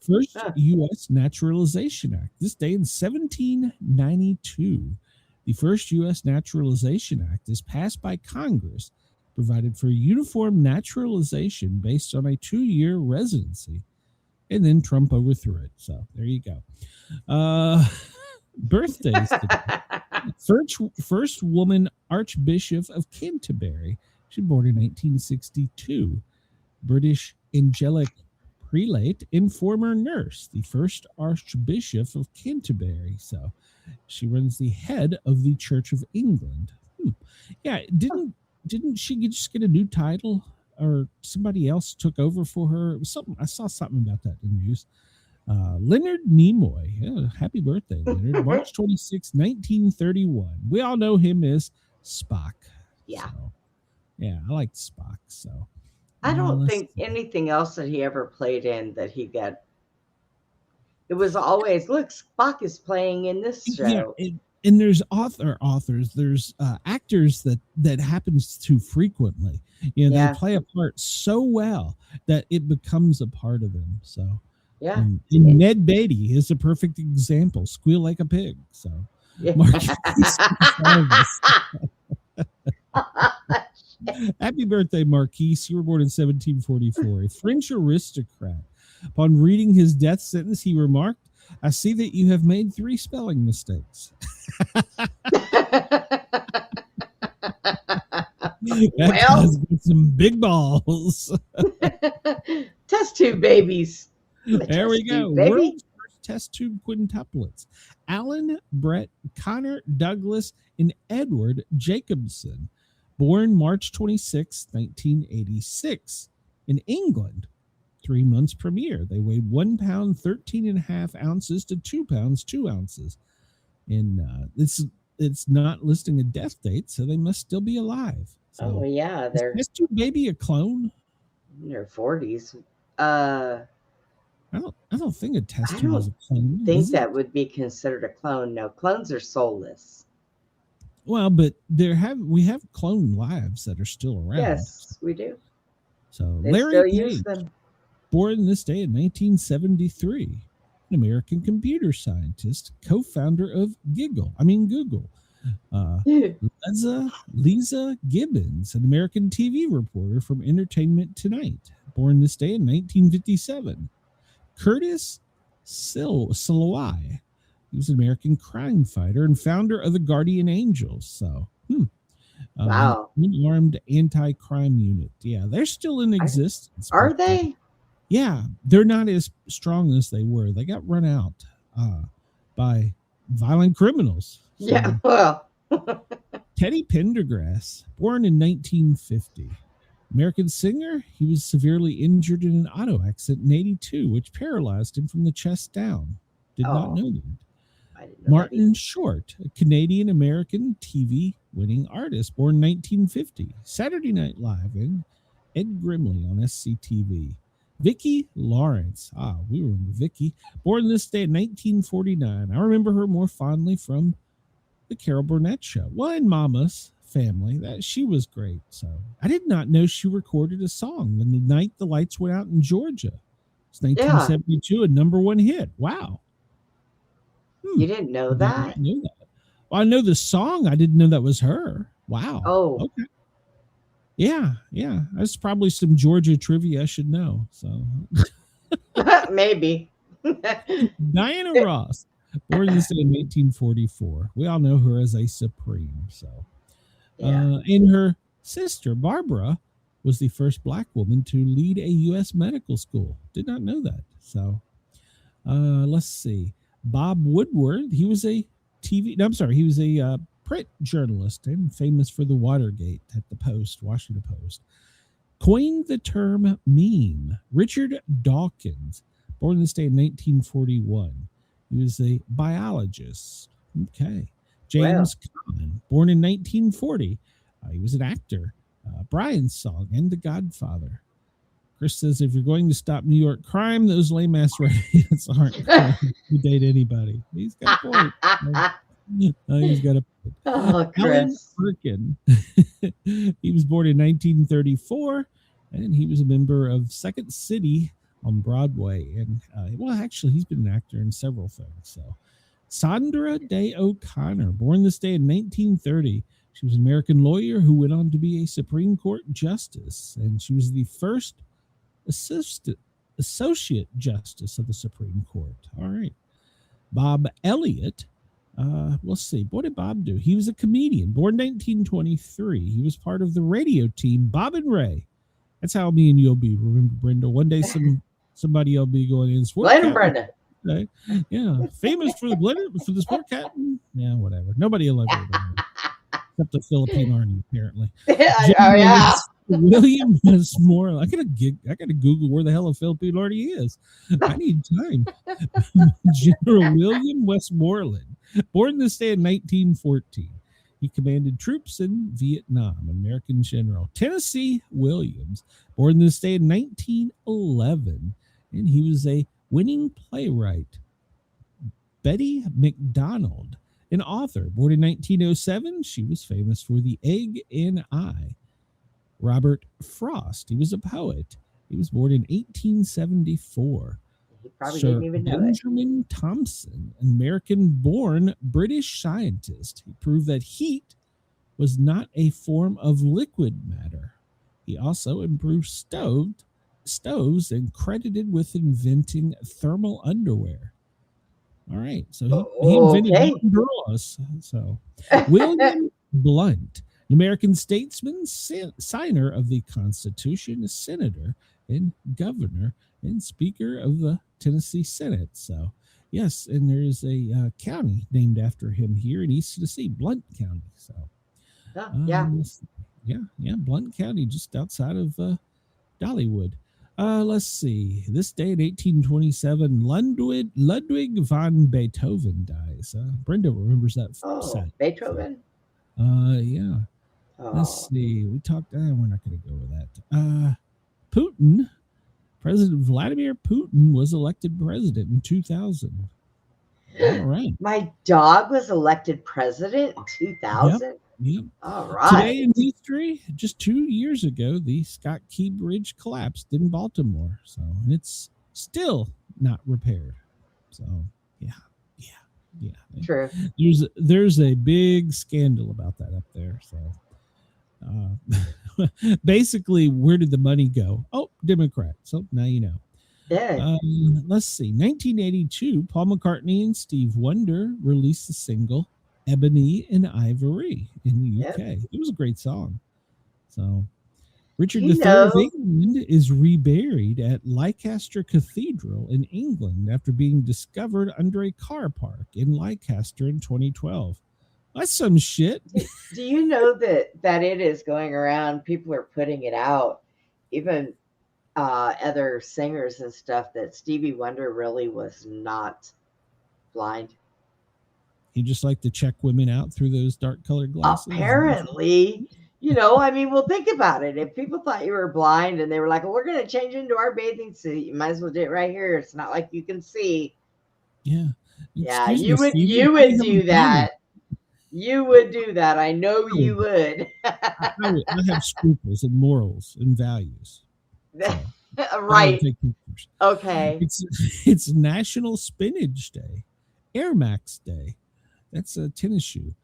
first U.S. Naturalization Act. This day in 1792, the first U.S. Naturalization Act is passed by Congress, provided for uniform naturalization based on a 2-year residency, and then Trump overthrew it. So there you go. Birthdays today. First woman Archbishop of Canterbury. She was born in 1962. British angelic prelate and former nurse, the first Archbishop of Canterbury. So she runs the head of the Church of England. Yeah, didn't she just get a new title, or somebody else took over for her? It was something. I saw something about that in the news. Leonard Nimoy. Yeah, happy birthday, Leonard. March 26, 1931. We all know him as Spock. Yeah. So, yeah, I like Spock. So I don't think anything else that he ever played in that he got. It was always, look, Spock is playing in this show. Yeah, and there's authors, there's actors that happens to frequently. They play a part so well that it becomes a part of them. So yeah, and Ned Beatty is a perfect example. Squeal like a pig. So yeah. Happy birthday, Marquise. You were born in 1744. A French aristocrat. Upon reading his death sentence, he remarked, "I see that you have made 3 spelling mistakes." Well, some big balls. Test tube babies. There we go. World's first test tube quintuplets. Alan, Brett, Connor, Douglas, and Edward Jacobson. Born March 26, 1986 in England. 3 months premiere. They weighed 1 pound 13.5 ounces to 2 pounds 2 ounces, and it's not listing a death date, so they must still be alive. So, Oh yeah, is they're Test Tube Baby a clone? in their 40s. I don't think a test I tube is a clone. think is it? that would be considered a clone. No, clones are soulless. Well, but we have clone lives that are still around. Yes, we do. So They Larry still Page, use them. born this day in 1973, an American computer scientist, co-founder of Google. Lisa Gibbons, an American TV reporter from Entertainment Tonight, born this day in 1957. Curtis Silwai, he was an American crime fighter and founder of the Guardian Angels. So, Wow. Unarmed anti-crime unit. Yeah, they're still in existence. Are but, they? yeah, they're not as strong as they were. They got run out by violent criminals. So, Yeah, well. Teddy Pendergrass, born in 1950. American singer, he was severely injured in an auto accident in 82, which paralyzed him from the chest down. Did not know that. I didn't know Martin Short, a Canadian-American TV winning artist, born in 1950. Saturday Night Live and Ed Grimley on SCTV. Vicki Lawrence. We remember Vicki. Born this day in 1949. I remember her more fondly from the Carol Burnett Show. Well, in Mama's Family, that she was great. So I did not know she recorded a song the night the lights went out in Georgia. It's 1972, a #1 hit. Wow. You didn't know I did that? not know that. Well, I know the song. I didn't know that was her. Wow. Oh. Okay. Yeah. That's probably some Georgia trivia I should know. So Maybe. Diana Ross, born this day in 1844. We all know her as a Supreme. So, and her sister Barbara was the first Black woman to lead a U.S. medical school. Did not know that. So, let's see. Bob Woodward. He was a he was a print journalist and famous for the Watergate at the Post, Washington Post. Coined the term meme. Richard Dawkins, born this day in 1941. He was a biologist. Okay. James Caan, born in 1940. He was an actor. Brian's Song and The Godfather. Chris says, if you're going to stop New York crime, those lame-ass redheads aren't going to date anybody. He's got a point. He's got a point. Oh, Chris. Alan Arkin. He was born in 1934, and he was a member of Second City on Broadway. And, actually, he's been an actor in several things. So, Sandra Day O'Connor, born this day in 1930. She was an American lawyer who went on to be a Supreme Court justice, and she was the first associate justice of the Supreme Court. All right. Bob Elliott. Let's see. What did Bob do? He was a comedian, born 1923. He was part of the radio team Bob and Ray. That's how me and you'll be. Remember, Brenda? One day somebody will be going in. Blender Brenda. Okay. Yeah. Famous for the blender, for the Sportcat. Yeah, whatever. Nobody will ever remember. Except the Philippine Army, apparently. Yeah. William Westmoreland. I gotta Google where the hell a Philippine Army is. I need time. General William Westmoreland, born this day in 1914. He commanded troops in Vietnam, American general. Tennessee Williams, born this day in 1911, and he was a winning playwright. Betty McDonald, an author, born in 1907. She was famous for The Egg and I. Robert Frost, he was a poet. He was born in 1874. He probably Sir didn't even know it. Benjamin Thompson, an American-born British scientist. He proved that heat was not a form of liquid matter. He also improved stoves and credited with inventing thermal underwear. All right, so he invented umbrellas. So William Blunt, an American statesman, signer of the Constitution, a senator and governor and speaker of the Tennessee Senate. So yes, and there's a county named after him here in East Tennessee, Blunt County. So Yeah. Blunt County, just outside of Dollywood. Let's see. This day in 1827, Ludwig van Beethoven dies. Brenda remembers that. Oh, Beethoven. Yeah. Oh. Let's see. We talked. We're not going to go with that. Putin, President Vladimir Putin, was elected president in 2000. All right. My dog was elected president in 2000. Yep. All right. Today in history, just 2 years ago, the Scott Key Bridge collapsed in Baltimore. So it's still not repaired. So yeah. True. There's a big scandal about that up there. So basically, where did the money go? Oh, Democrat. So now you know. Yeah. Let's see. 1982, Paul McCartney and Steve Wonder released the single Ebony and Ivory in the UK. It was a great song. So Richard III of England is reburied at Leicester Cathedral in England after being discovered under a car park in Leicester in 2012. That's some shit. Do you know that it is going around? People are putting it out, even other singers and stuff, that Stevie Wonder really was not blind. He just liked to check women out through those dark colored glasses. Apparently, well, think about it. If people thought you were blind and they were like, well, we're going to change into our bathing suit, you might as well do it right here. It's not like you can see. Yeah. Yeah, you would do that. You would do that. I know you would. I have scruples and morals and values. So right. Okay. It's National Spinach Day, Air Max Day. That's a tennis shoe.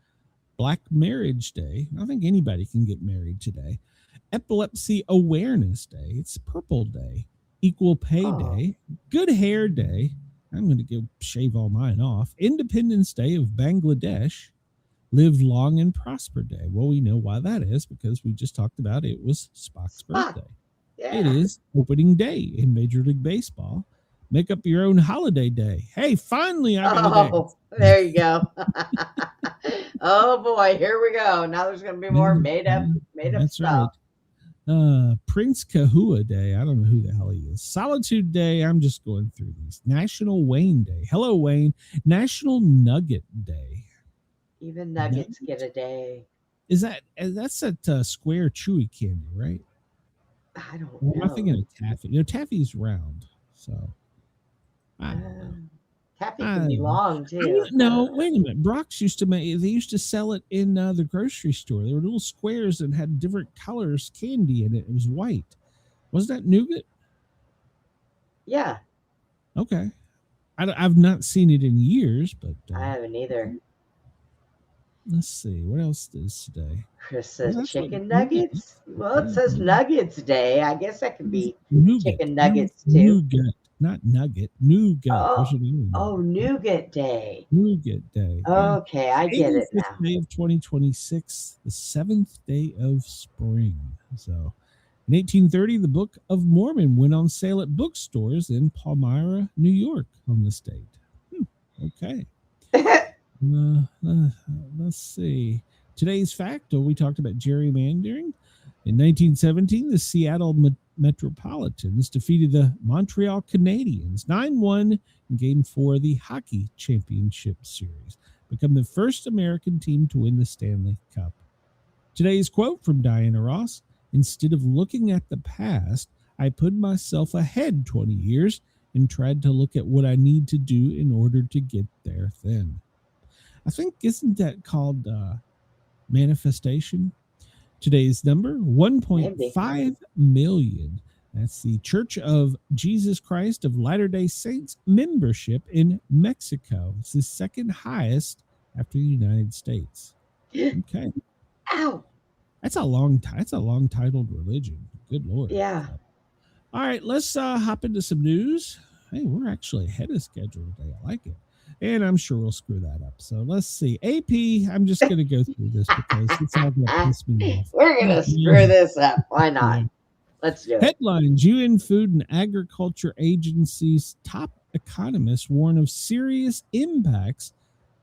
Black Marriage Day. I think anybody can get married today. Epilepsy Awareness Day. It's Purple Day. Equal Pay Day. Good Hair Day. I'm going to go shave all mine off. Independence Day of Bangladesh. Live Long and Prosper Day. Well, we know why that is because we just talked about it was Spock's birthday. Yeah. It is opening day in Major League Baseball. Make up your own holiday day. Hey, finally I got a day. There you go. Oh boy, here we go. Now there's going to be more made up stuff. Right. Prince Kahua Day. I don't know who the hell he is. Solitude Day. I'm just going through these. National Wayne Day. Hello, Wayne. National Nugget Day. Even nuggets get a day. That's that square chewy candy, right? I don't know. I'm thinking of taffy. Taffy's round, so. Taffy can be long too. No, wait a minute. Brock's used to make. They used to sell it in the grocery store. They were little squares that had different colors candy in it. It was white. Was that nougat? Yeah. Okay. I've not seen it in years, but I haven't either. Let's see. What else is today? Chris says chicken nuggets. Well, it says Nuggets Day. I guess that could be chicken nuggets too. Nougat, not nugget. Nougat. Nougat Day. Nougat Day. Okay, I get it now. Day of 2026, the 7th day of spring. So, in 1830, the Book of Mormon went on sale at bookstores in Palmyra, New York, on this date. Okay. Let's see. Today's fact, we talked about gerrymandering. In 1917, the Seattle Metropolitans defeated the Montreal Canadiens 9-1 in Game 4 of the Hockey Championship Series, become the first American team to win the Stanley Cup. Today's quote from Diana Ross: instead of looking at the past, I put myself ahead 20 years and tried to look at what I need to do in order to get there then. I think, isn't that called manifestation? Today's number, 1.5 million. That's the Church of Jesus Christ of Latter-day Saints membership in Mexico. It's the second highest after the United States. Okay. Ow. That's a long titled religion. Good Lord. Yeah. All right, let's hop into some news. Hey, we're actually ahead of schedule today. I like it. And I'm sure we'll screw that up. So let's see. AP, I'm just going to go through this because it's all going to piss me off. We're going to screw this up. Why not? Let's do it. Headlines: UN Food and Agriculture Agency's top economists warn of serious impacts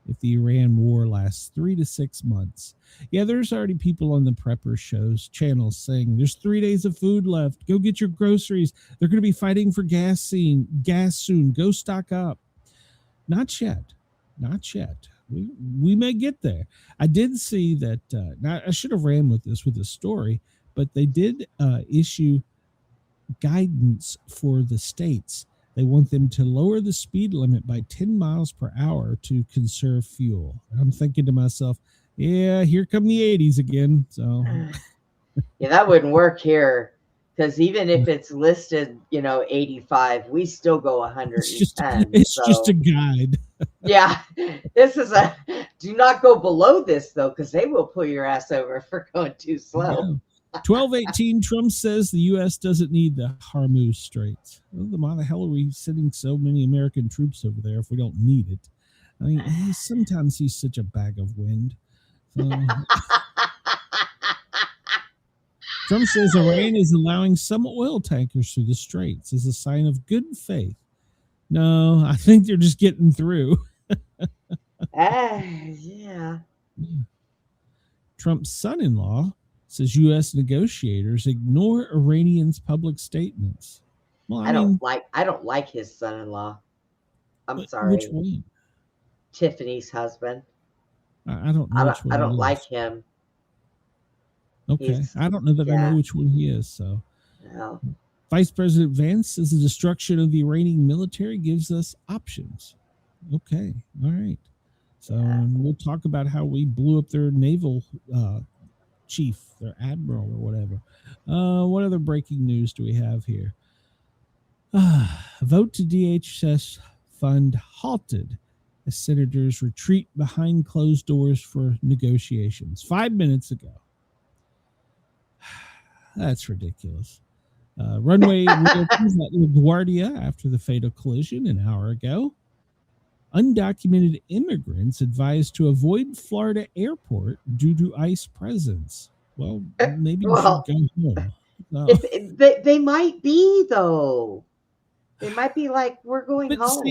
if the Iran war lasts 3 to 6 months. Yeah, there's already people on the prepper channels saying there's 3 days of food left. Go get your groceries. They're going to be fighting for gas soon. Go stock up. Not yet. We may get there. I did see that. Now I should have ran with this story, but they did issue guidance for the states. They want them to lower the speed limit by 10 miles per hour to conserve fuel. And I'm thinking to myself, yeah, here come the 80s again. So yeah, that wouldn't work here, because even if it's listed, 85, we still go 110. It's just a guide. Yeah, this is do not go below this, though, because they will pull your ass over for going too slow. Yeah. 1218, Trump says the U.S. doesn't need the Hormuz Straits. Well, why the hell are we sending so many American troops over there if we don't need it? I mean, sometimes he's such a bag of wind. Trump says Iran is allowing some oil tankers through the Straits as a sign of good faith. No, I think they're just getting through. Yeah. Trump's son-in-law says U.S. negotiators ignore Iranians' public statements. Well, I don't like his son-in-law. I'm sorry. Which one? Tiffany's husband. I don't know. I don't like him. Okay. I don't know that I know which one he is. So, no. Vice President Vance says the destruction of the Iranian military gives us options. Okay. All right. So we'll talk about how we blew up their naval chief, their admiral or whatever. What other breaking news do we have here? Vote to DHS fund halted as senators retreat behind closed doors for negotiations 5 minutes ago. That's ridiculous. Runway reopens at LaGuardia after the fatal collision an hour ago. Undocumented immigrants advised to avoid Florida airport due to ICE presence. Well, maybe you should go home. They might be, though. They might be like, we're going home.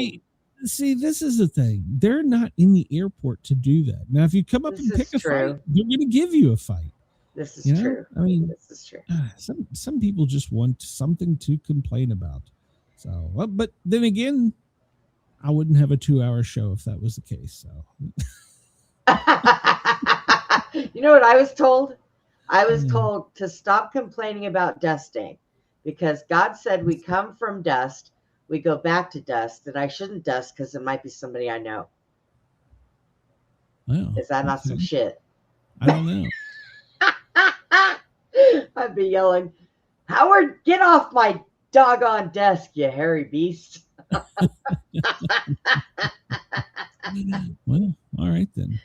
See, this is the thing. They're not in the airport to do that. Now, if you come up and pick a fight, they're going to give you a fight. This is true. I mean, this is true. Some people just want something to complain about. So, well, but then again, I wouldn't have a 2-hour show if that was the case. So, you know what I was told? I was told to stop complaining about dusting, because God said we come from dust, we go back to dust, and I shouldn't dust because it might be somebody I know. Wow, is that not some shit? I don't know. I'd be yelling, Howard, get off my doggone desk, you hairy beast. Well, all right then.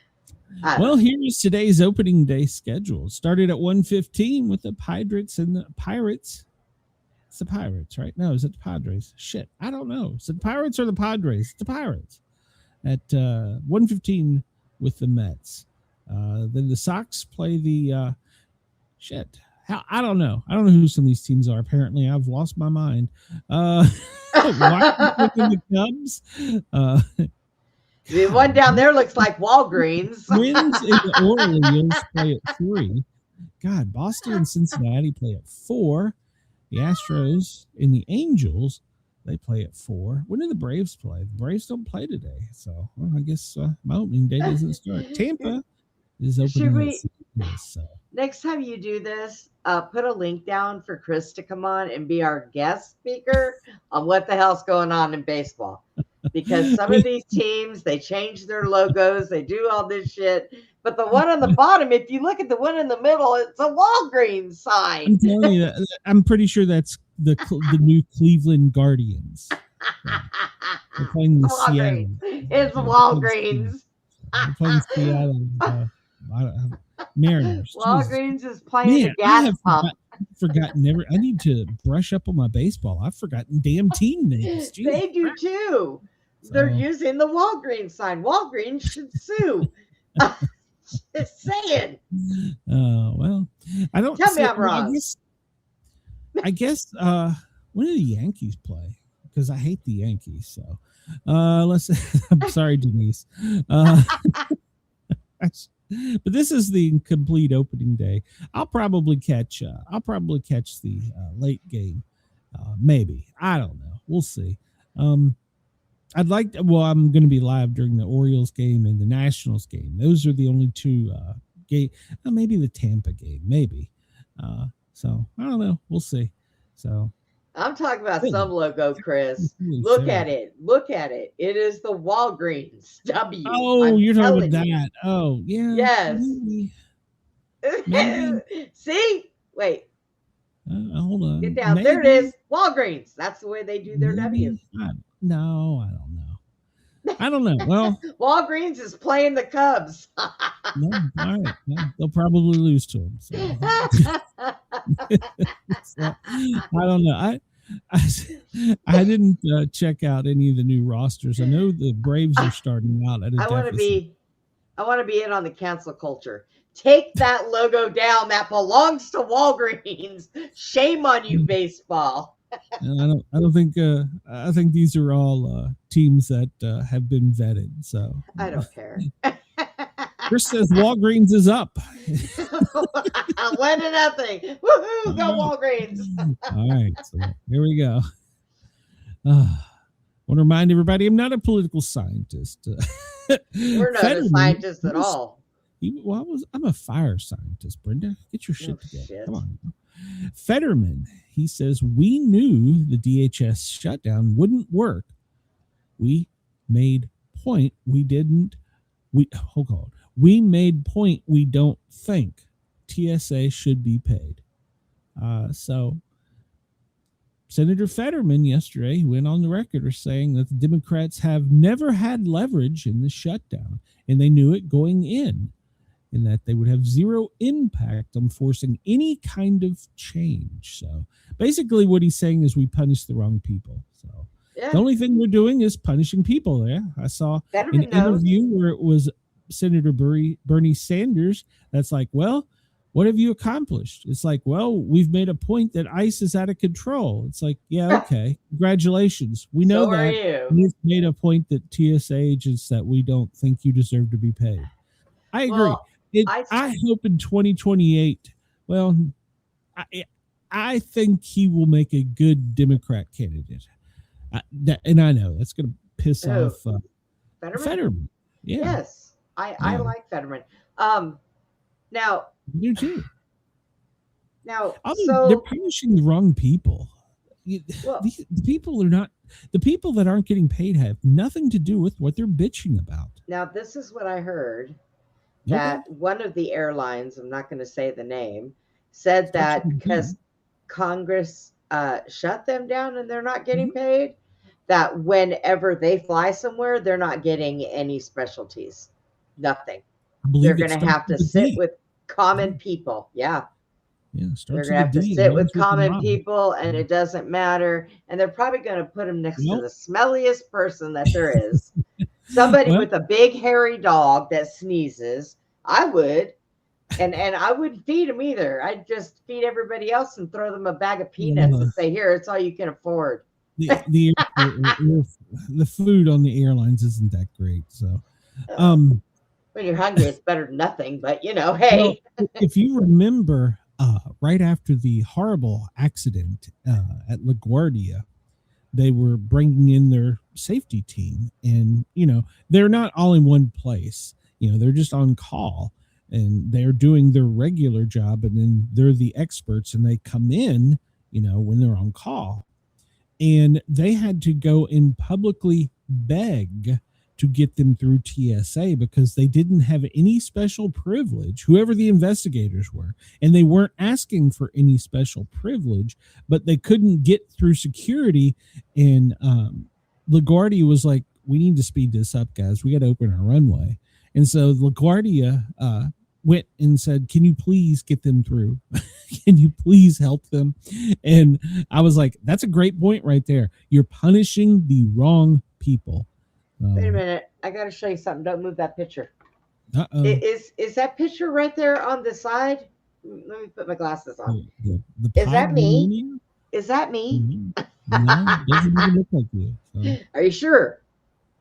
Well, here's today's opening day schedule. It started at 1:15 with the Pirates and the Pirates. It's the Pirates, right? No, is it the Padres? Shit, I don't know. Is it the Pirates or the Padres? It's the Pirates. At 1:15 with the Mets. Then the Sox play the I don't know. I don't know who some of these teams are. Apparently, I've lost my mind. The Cubs. The one down there looks like Walgreens. Twins and the Orioles play at 3. God, Boston and Cincinnati play at 4. The Astros and the Angels, they play at 4. When do the Braves play? The Braves don't play today. So, well, I guess my opening day doesn't start. Tampa is opening at 6. So. Next time you do this, put a link down for Chris to come on and be our guest speaker on what the hell's going on in baseball. Because some of these teams, they change their logos, they do all this shit. But the one on the bottom, if you look at the one in the middle, it's a Walgreens sign. I'm telling you, I'm pretty sure that's the new Cleveland Guardians. They're playing the Seattle. It's Walgreens. They're playing Seattle Mariners. Walgreens is playing the gas pump. I need to brush up on my baseball. I've forgotten damn team names. Jeez. They do too. So. They're using the Walgreens sign. Walgreens should sue. Just saying. Well, I don't. Tell me I'm wrong. I guess when do the Yankees play? Because I hate the Yankees. So I'm sorry, Denise. But this is the complete opening day. I'll probably catch the late game. Maybe. I don't know. We'll see. I'm going to be live during the Orioles game and the Nationals game. Those are the only two game. Maybe the Tampa game. Maybe. So I don't know. We'll see. So I'm talking about some logo, Chris. Look at it. Look at it. It is the Walgreens W. Oh, you're talking about that. Oh, yeah. Yes. Maybe. See? Wait. Hold on. Get down. There it is. Walgreens. That's the way they do their W. No, I don't know. Well, Walgreens is playing the Cubs. no, all right. Well, they'll probably lose to them. So. So, I don't know. I didn't check out any of the new rosters. I know the Braves are starting out at a deficit. I want to be in on the cancel culture. Take that logo down. That belongs to Walgreens. Shame on you, baseball. I don't think. I think these are all teams that have been vetted. So I don't care. Chris says Walgreens is up. 1-0. Woohoo! Go Walgreens. All right, so here we go. I want to remind everybody, I'm not a political scientist. We're not a scientist at all. I'm a fire scientist, Brenda. Get your shit together. Shit. Come on. Fetterman, he says, we knew the DHS shutdown wouldn't work. We made point we didn't. We made point we don't think TSA should be paid. So Senator Fetterman yesterday went on the record as saying that the Democrats have never had leverage in the shutdown, and they knew it going in, and that they would have zero impact on forcing any kind of change. So basically what he's saying is we punish the wrong people. So the only thing we're doing is punishing people there. I saw an interview where it was Senator Bernie Sanders. That's like, well, what have you accomplished? It's like, well, we've made a point that ICE is out of control. It's like, yeah, okay. Congratulations. We know So that. You've made a point that TSA agents that we don't think you deserve to be paid. I agree. Well, I hope in 2028, well, I think he will make a good Democrat candidate. And I know that's going to piss off Fetterman. Yeah. Yes, I like Fetterman. Now, you do too. Now, they're punishing the wrong people. The people that aren't getting paid have nothing to do with what they're bitching about. Now, this is what I heard. That one of the airlines, I'm not going to say the name, said that because Congress shut them down and they're not getting paid, that whenever they fly somewhere, they're not getting any specialties. Nothing. They're going to have to sit with common people. Yeah. They're going to have to sit with common people, and it doesn't matter. And they're probably going to put them next to the smelliest person that there is. Somebody with a big hairy dog that sneezes. I would. And I wouldn't feed them either. I'd just feed everybody else and throw them a bag of peanuts and say, here, it's all you can afford. The food on the airlines isn't that great. So when you're hungry, it's better than nothing. But, hey. Well, if you remember, right after the horrible accident at LaGuardia, they were bringing in their safety team, and they're not all in one place. They're just on call, and they're doing their regular job, and then they're the experts, and they come in when they're on call, and they had to go and publicly beg to get them through TSA because they didn't have any special privilege, whoever the investigators were, and they weren't asking for any special privilege, but they couldn't get through security. And LaGuardia was like, we need to speed this up, guys. We got to open our runway. And so LaGuardia went and said, can you please get them through? Can you please help them? And I was like, that's a great point right there. You're punishing the wrong people. Wait a minute. I got to show you something. Don't move that picture. Uh-oh. Is that picture right there on the side? Let me put my glasses on. The Is that me? Is that me? Mm-hmm. No, it doesn't even look like you. So. Are you sure?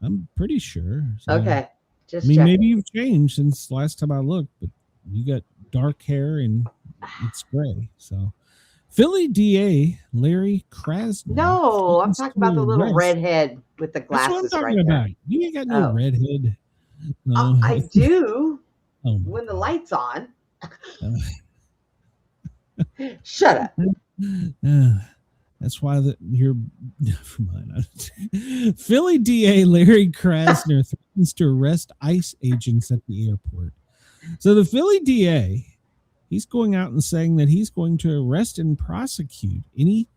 I'm pretty sure. So, Okay. Just I mean, checking. maybe you've changed since last time I looked, but you got dark hair and it's gray. So, Philly DA Larry Krasner. No, I'm talking about the little arrest- redhead with the That's what I'm glasses talking right about. there. You ain't got no Oh. redhead. No. I do Oh my when the God. light's on. Uh, Shut up. That's why you're never mind. Philly DA Larry Krasner threatens to arrest ICE agents at the airport. So the Philly DA, he's going out and saying that he's going to arrest and prosecute any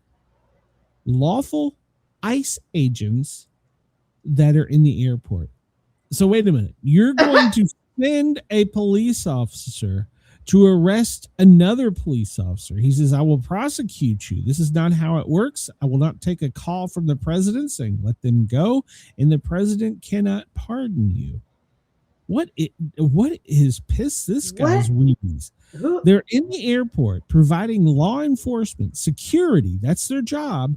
lawful ICE agents that are in the airport. So wait a minute. You're going to send a police officer to arrest another police officer. He says, I will prosecute you. This is not how it works. I will not take a call from the president saying, let them go, and the president cannot pardon you. What is pissed this guy's wheeze? Who? They're in the airport providing law enforcement, security. That's their job.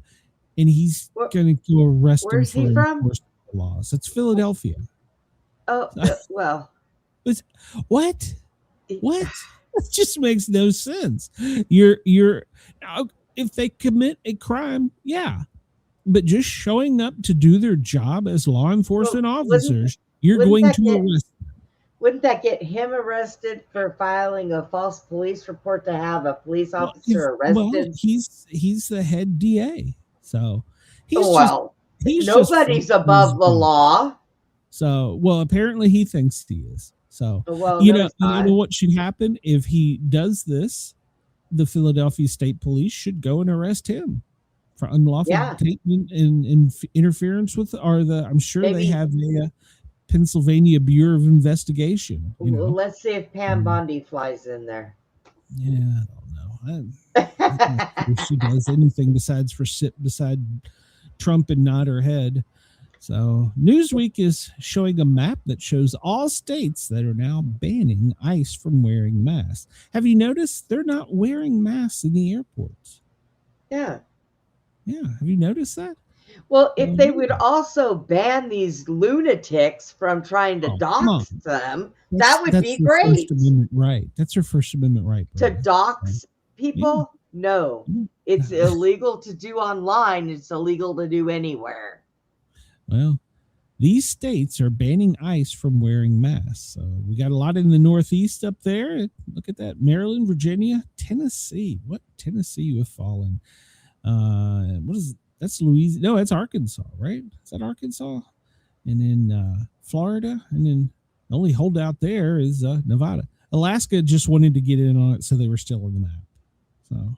And he's going to go arrest him Where's for he from? enforcement of laws. It's Philadelphia. Oh, well. What? What? It just makes no sense. You're now, if they commit a crime, yeah, but just showing up to do their job as law enforcement officers, you're going to arrest them. Wouldn't that get him arrested for filing a false police report to have a police officer arrested? Well, he's the head DA, so nobody's above the law. So, well, apparently he thinks he is. So, you know what should happen if he does this? The Philadelphia State Police should go and arrest him for unlawful detainment and interference with, I'm sure they have a Pennsylvania Bureau of Investigation. Well, let's see if Pam Bondi flies in there. Yeah, I don't know. I don't know if she does anything besides sit beside Trump and nod her head. So Newsweek is showing a map that shows all states that are now banning ICE from wearing masks. Have you noticed they're not wearing masks in the airports? Yeah. Yeah. Have you noticed that? Well, if they would also ban these lunatics from trying to dox them, that would be great. First Amendment right. That's her First Amendment right. To dox people? Yeah. No. It's illegal to do online. It's illegal to do anywhere. Well, these states are banning ICE from wearing masks. So we got a lot in the Northeast up there. Look at that. Maryland, Virginia, Tennessee. What Tennessee we've fallen? That's Louisiana. No, that's Arkansas, right? Is that Arkansas? And then Florida. And then the only holdout there is Nevada. Alaska just wanted to get in on it, so they were still on the map. So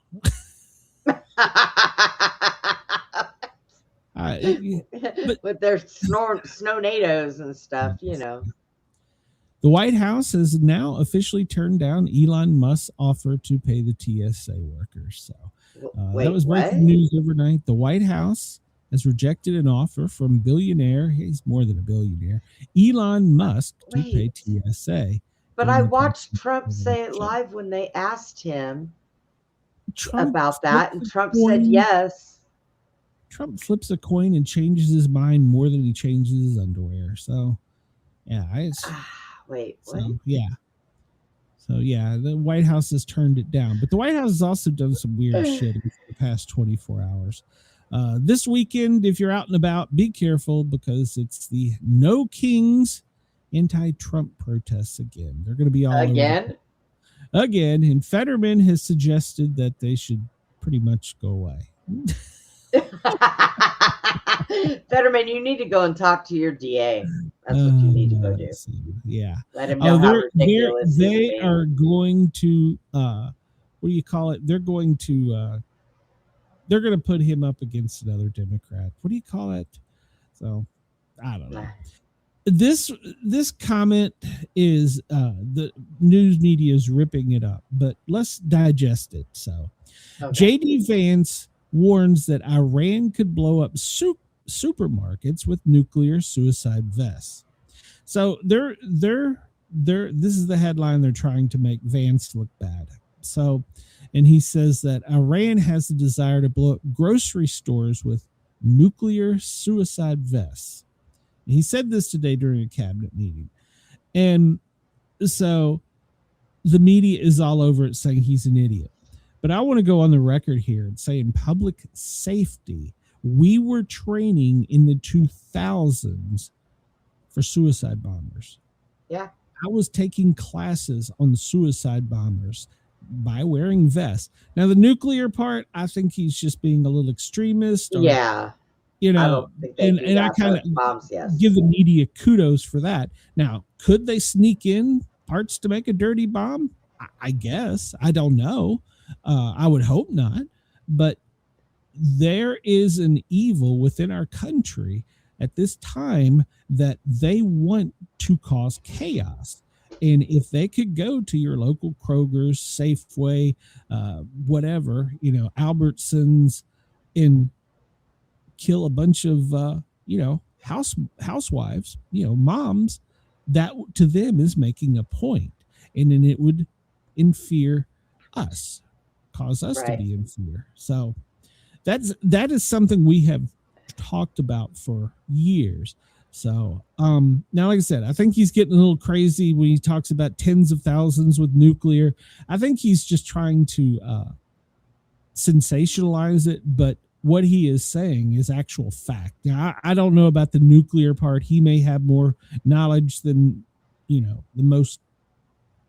with their snow-nados and stuff, you know. The White House has now officially turned down Elon Musk's offer to pay the TSA workers. So that was breaking news overnight. The White House has rejected an offer from billionaire, he's more than a billionaire, Elon Musk to pay TSA. But I watched Trump say it live when they asked him about that, and Trump said yes. Trump flips a coin and changes his mind more than he changes his underwear. So, yeah. What? So, the White House has turned it down. But the White House has also done some weird shit in the past 24 hours. This weekend, if you're out and about, be careful because it's the No Kings anti-Trump protests again. They're going to be all again. And Fetterman has suggested that they should pretty much go away. Fetterman, you need to go and talk to your DA. That's what you need to go do. Yeah. Let him know how ridiculous they are going to what do you call it? They're going to put him up against another Democrat. What do you call it? So I don't know. This comment is the news media is ripping it up, but let's digest it. So JD Vance warns that Iran could blow up supermarkets with nuclear suicide vests. So this is the headline they're trying to make Vance look bad. So, and he says that Iran has the desire to blow up grocery stores with nuclear suicide vests. He said this today during a cabinet meeting. And so the media is all over it saying he's an idiot. But I want to go on the record here and say in public safety, we were training in the 2000s for suicide bombers. Yeah. I was taking classes on suicide bombers by wearing vests. Now, the nuclear part, I think he's just being a little extremist. Or, Yeah. You I know, don't think they and I kind of bombs, yes. give the media kudos for that. Now, could they sneak in parts to make a dirty bomb? I guess. I don't know. I would hope not. But there is an evil within our country at this time that they want to cause chaos. And if they could go to your local Kroger's, Safeway, whatever, you know, Albertsons, and kill a bunch of, you know, housewives, you know, moms, that to them is making a point. And then it would infear us, cause us to be in fear. So that is something we have talked about for years. So now, like I said, I think he's getting a little crazy when he talks about tens of thousands with nuclear. I think he's just trying to sensationalize it, but what he is saying is actual fact. Now, I don't know about the nuclear part. He may have more knowledge than, you know, the most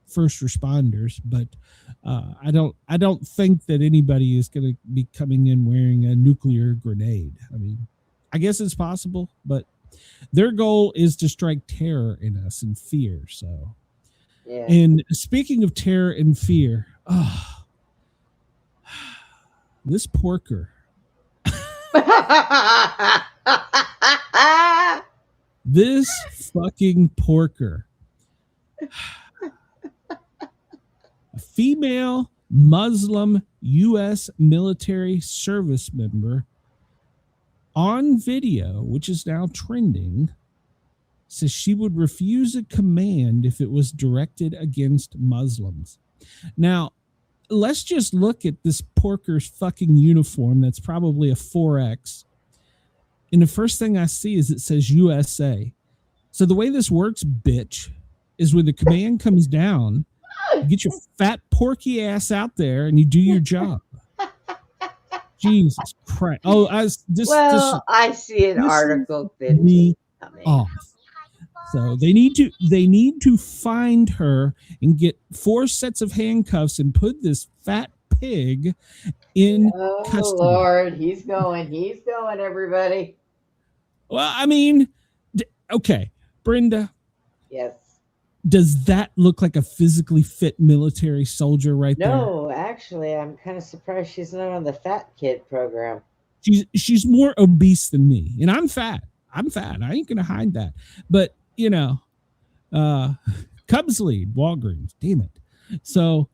first responders, but I don't think that anybody is going to be coming in wearing a nuclear grenade. I mean, I guess it's possible, but their goal is to strike terror in us and fear. So, yeah. And speaking of terror and fear, this porker, this fucking porker, a female Muslim U.S. military service member on video, which is now trending, says she would refuse a command if it was directed against Muslims. Now, let's just look at this porker's fucking uniform. That's probably a 4X. And the first thing I see is it says USA. So the way this works, bitch, is when the command comes down, you get your fat porky ass out there and you do your job. Jesus Christ. Oh, I see an article that me off. So they need to find her and get 4 sets of handcuffs and put this fat pig in custody. Lord, he's going, everybody. Well, I mean, okay, Brenda. Yes. Does that look like a physically fit military soldier right there? No, actually, I'm kind of surprised she's not on the fat kid program. She's more obese than me, and I'm fat. I ain't gonna hide that. But you know, Cubs lead, Walgreens. Damn it. So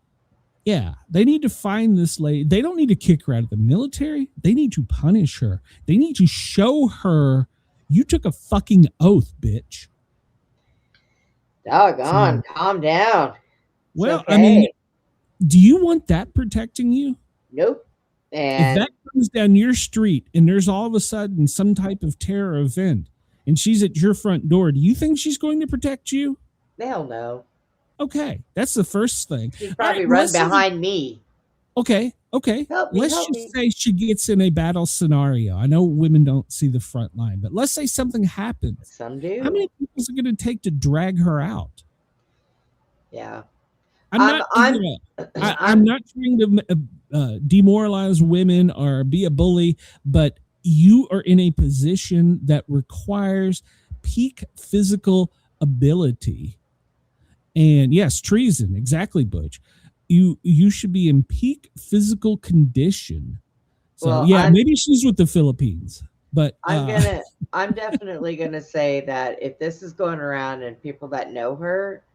yeah, they need to find this lady. They don't need to kick her out of the military. They need to punish her. They need to show her you took a fucking oath, bitch. Doggone, calm down. It's well, okay. I mean, do you want that protecting you? Nope. And if that comes down your street and there's all of a sudden some type of terror event and she's at your front door, do you think she's going to protect you? Hell no. Okay, that's the first thing. She'd probably run behind me. Okay. Help me, let's just say she gets in a battle scenario. I know women don't see the front line, but let's say something happens. Some do. How many people is it going to take to drag her out? Yeah. I'm not trying to demoralize women or be a bully, but you are in a position that requires peak physical ability. And yes, treason. Exactly, Butch. You should be in peak physical condition. So well, maybe she's with the Philippines, but I'm definitely gonna say that if this is going around and people that know her,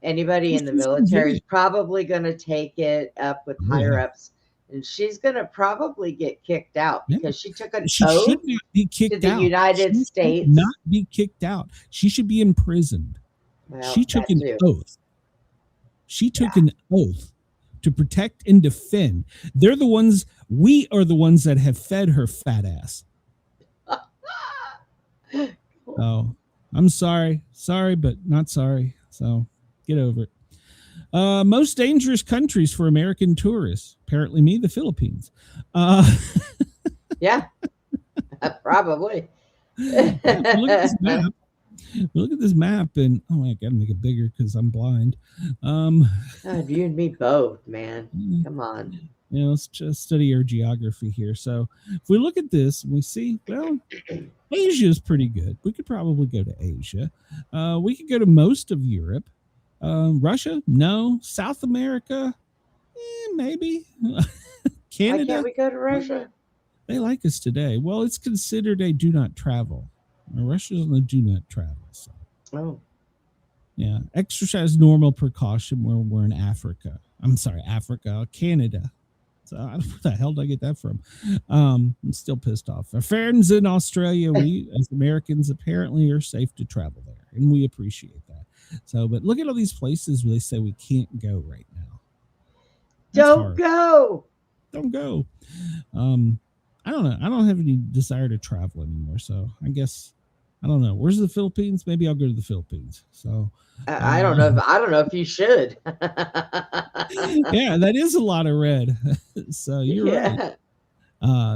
anybody in the military is probably gonna take it up with higher ups, and she's gonna probably get kicked out because she took an oath should not be kicked to the out. United States. Should not be kicked out. She should be imprisoned. Well, she took an oath. She took an oath to protect and defend. We are the ones that have fed her fat ass. So I'm sorry, but not sorry. So get over it. Most dangerous countries for American tourists. Apparently, me, the Philippines. Yeah, probably. Look at this map. Look at this map, and I gotta make it bigger because I'm blind. God, you and me both, man. Come on. Let's just study our geography here. So, if we look at this, we see, well, Asia is pretty good. We could probably go to Asia. We could go to most of Europe. Russia, no. South America, maybe. Canada. Why can't we go to Russia? They like us today. Well, it's considered a do not travel. Russia's on the do not travel. So. Oh. Yeah. Exercise normal precaution where we're in Africa. I'm sorry, Africa, Canada. So I don't know where the hell did I get that from? I'm still pissed off. Our friends in Australia, we as Americans apparently are safe to travel there, and we appreciate that. So, but look at all these places where they say we can't go right now. Don't go. Don't go. I don't know. I don't have any desire to travel anymore. So I guess I don't know. Where's the Philippines? Maybe I'll go to the Philippines. So I don't know. I don't know if you should. Yeah, that is a lot of red. So you're right.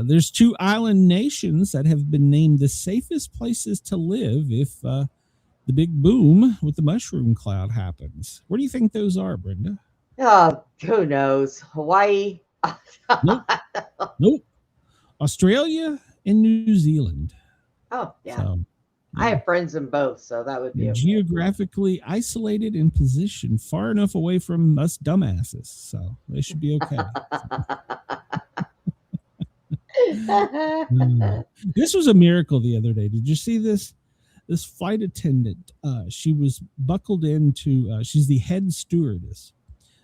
There's 2 island nations that have been named the safest places to live if the big boom with the mushroom cloud happens. Where do you think those are, Brenda? Oh, who knows? Hawaii. Nope. Australia and New Zealand. Oh, yeah. So, I have friends in both, so that would be okay. Geographically isolated and positioned far enough away from us dumbasses. So they should be okay. This was a miracle the other day. Did you see this? This flight attendant, she was buckled into, she's the head stewardess.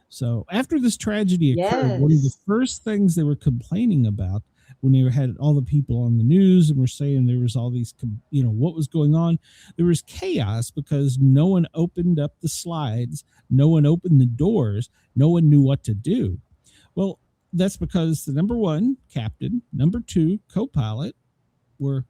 So after this tragedy occurred, one of the first things they were complaining about when they had all the people on the news and were saying there was all these, what was going on, there was chaos because no one opened up the slides, no one opened the doors, no one knew what to do. Well, that's because the number 1 captain, number 2 co-pilot were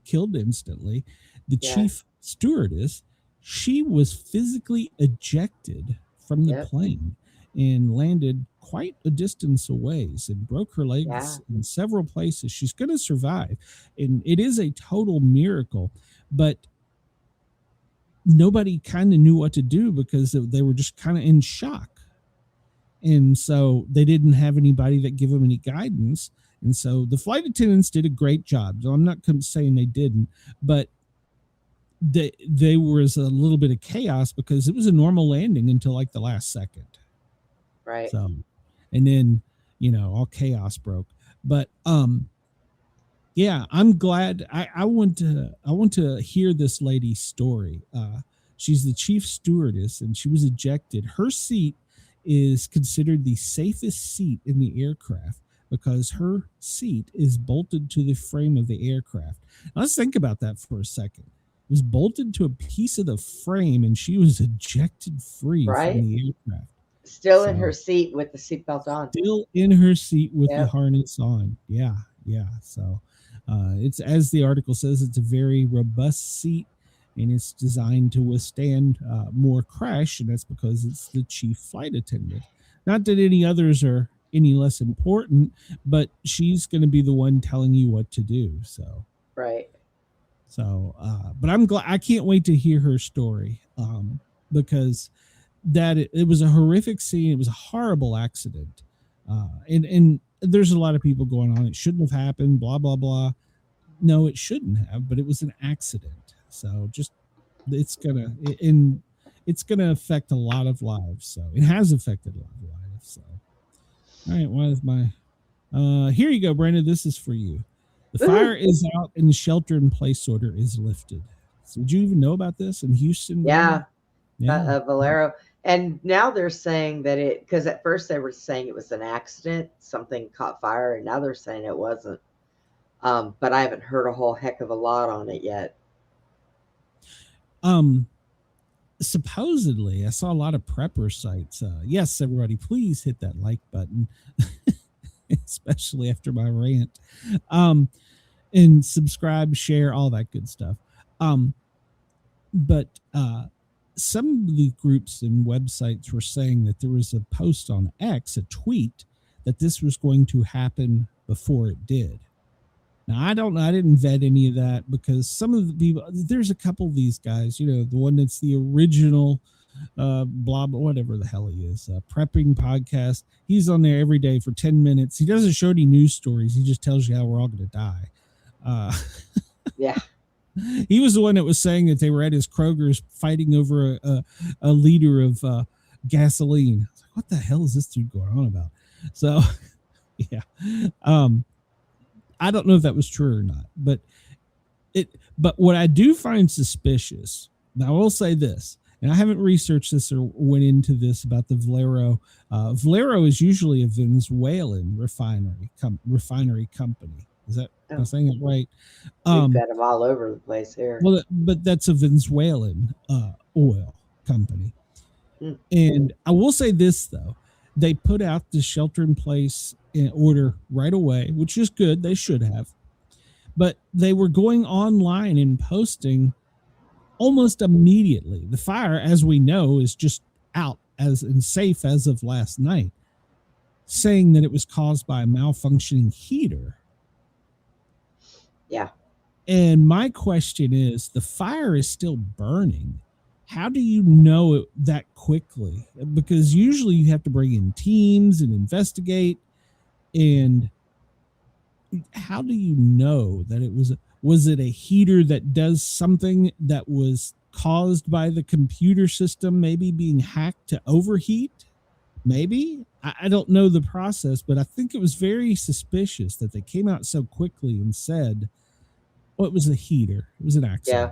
killed instantly. The chief stewardess, she was physically ejected from the plane and landed quite a distance away and broke her legs in several places. She's going to survive. And it is a total miracle, but nobody kind of knew what to do because they were just kind of in shock. And so they didn't have anybody that gave them any guidance. And so the flight attendants did a great job. So I'm not saying they didn't, but they was a little bit of chaos because it was a normal landing until like the last second. Right. So, and then, all chaos broke. But, yeah, I'm glad. I want to hear this lady's story. She's the chief stewardess and she was ejected. Her seat is considered the safest seat in the aircraft because her seat is bolted to the frame of the aircraft. Now, let's think about that for a second. It was bolted to a piece of the frame and she was ejected free from the aircraft. Still in her seat with the seatbelt on. Still in her seat with the harness on. Yeah. So it's, as the article says, it's a very robust seat and it's designed to withstand more crash, and that's because it's the chief flight attendant. Not that any others are any less important, but she's going to be the one telling you what to do. So right. So, but I'm glad. I can't wait to hear her story because it was a horrific scene. It was a horrible accident, and there's a lot of people going on. It shouldn't have happened. Blah blah blah. No, it shouldn't have. But it was an accident. So it's gonna affect a lot of lives. So it has affected a lot of lives. So, all right. What is my? Here you go, Brenda. This is for you. The fire is out and the shelter-in-place order is lifted. So did you even know about this in Houston? Yeah. Valero. And now they're saying that because at first they were saying it was an accident, something caught fire, and now they're saying it wasn't. But I haven't heard a whole heck of a lot on it yet. Supposedly, I saw a lot of prepper sites. Yes, everybody, please hit that like button, especially after my rant. And subscribe, share, all that good stuff. But some of the groups and websites were saying that there was a post on X, a tweet, that this was going to happen before it did. Now, I don't know. I didn't vet any of that because some of the people, there's a couple of these guys, you know, the one that's the original blah, whatever the hell he is, prepping podcast. He's on there every day for 10 minutes. He doesn't show any news stories. He just tells you how we're all going to die. Yeah. He was the one that was saying that they were at his Kroger's fighting over a liter of gasoline. I was like, what the hell is this dude going on about? So, yeah. I don't know if that was true or not, but what I do find suspicious, now I will say this, and I haven't researched this or went into this about the Valero. Valero is usually a Venezuelan refinery company. Is that am I saying it right? We've got them all over the place here. Well, but that's a Venezuelan oil company. And I will say this, though. They put out the shelter in place order right away, which is good. They should have. But they were going online and posting almost immediately. The fire, as we know, is just out and safe as of last night, saying that it was caused by a malfunctioning heater. Yeah. And my question is, the fire is still burning. How do you know it that quickly? Because usually you have to bring in teams and investigate. And how do you know that it was it a heater that does something that was caused by the computer system maybe being hacked to overheat? Maybe. I don't know the process, but I think it was very suspicious that they came out so quickly and said, well, it was a heater. It was an accident.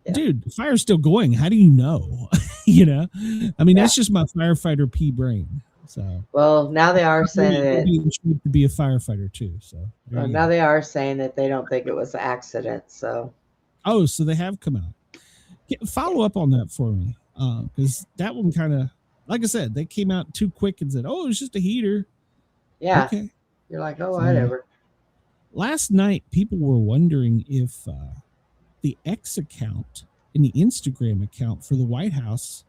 Yeah. Dude, the fire's still going. How do you know? You know? I mean, that's just my firefighter pea brain. So, well, now they are saying that to be a firefighter too. So now they are saying that they don't think it was an accident. So, so they have come out. Follow up on that for me, because that one kind of, like I said, they came out too quick and said, "Oh, it's just a heater." Yeah. Okay. You're like, oh, whatever. Last night, people were wondering if the X account and the Instagram account for the White House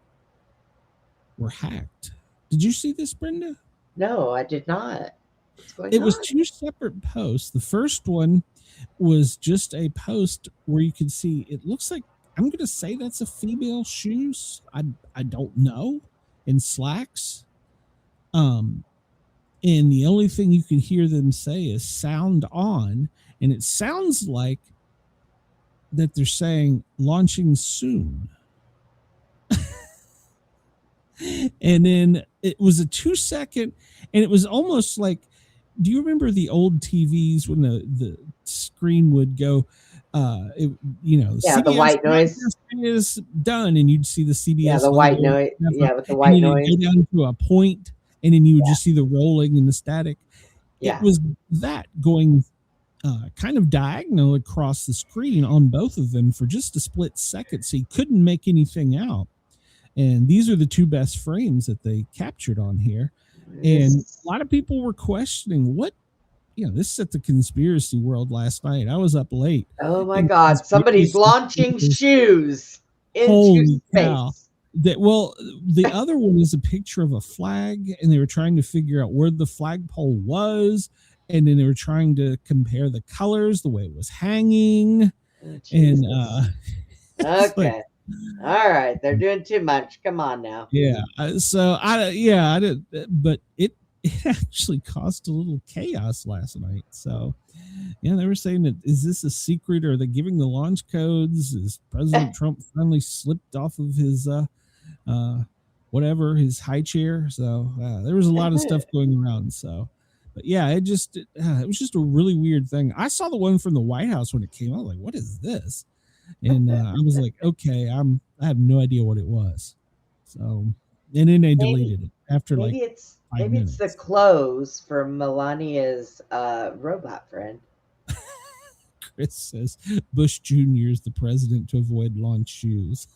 were hacked. Did you see this, Brenda? No, I did not. It was two separate posts. The first one was just a post where you could see, it looks like, I'm going to say that's a female shoes. I don't know. In slacks. And the only thing you can hear them say is sound on. And it sounds like that they're saying launching soon. And then it was a 2-second, and it was almost like, do you remember the old TVs when the screen would go, the white noise is done, and you'd see the CBS. Yeah, the white noise. Yeah, with the white noise. Go down to a point, and then you would just see the rolling and the static. Yeah. It was that going kind of diagonal across the screen on both of them for just a split second, so you couldn't make anything out. And these are the two best frames that they captured on here. And a lot of people were questioning this set the conspiracy world last night. I was up late. Oh my God. Somebody's launching shoes into space. The other one is a picture of a flag, and they were trying to figure out where the flagpole was. And then they were trying to compare the colors, the way it was hanging. And okay. All right, they're doing too much. Come on now. Yeah. I did, but it actually caused a little chaos last night. So, yeah, they were saying that, is this a secret? Are they giving the launch codes? Is President Trump finally slipped off of his his high chair? So there was a lot of stuff going around. So, but yeah, it was just a really weird thing. I saw the one from the White House when it came out. Like, what is this? And I was like, okay, I have no idea what it was. So, and then they deleted it after maybe it's the clothes for Melania's robot friend. Chris says Bush Jr. is the president to avoid launch shoes.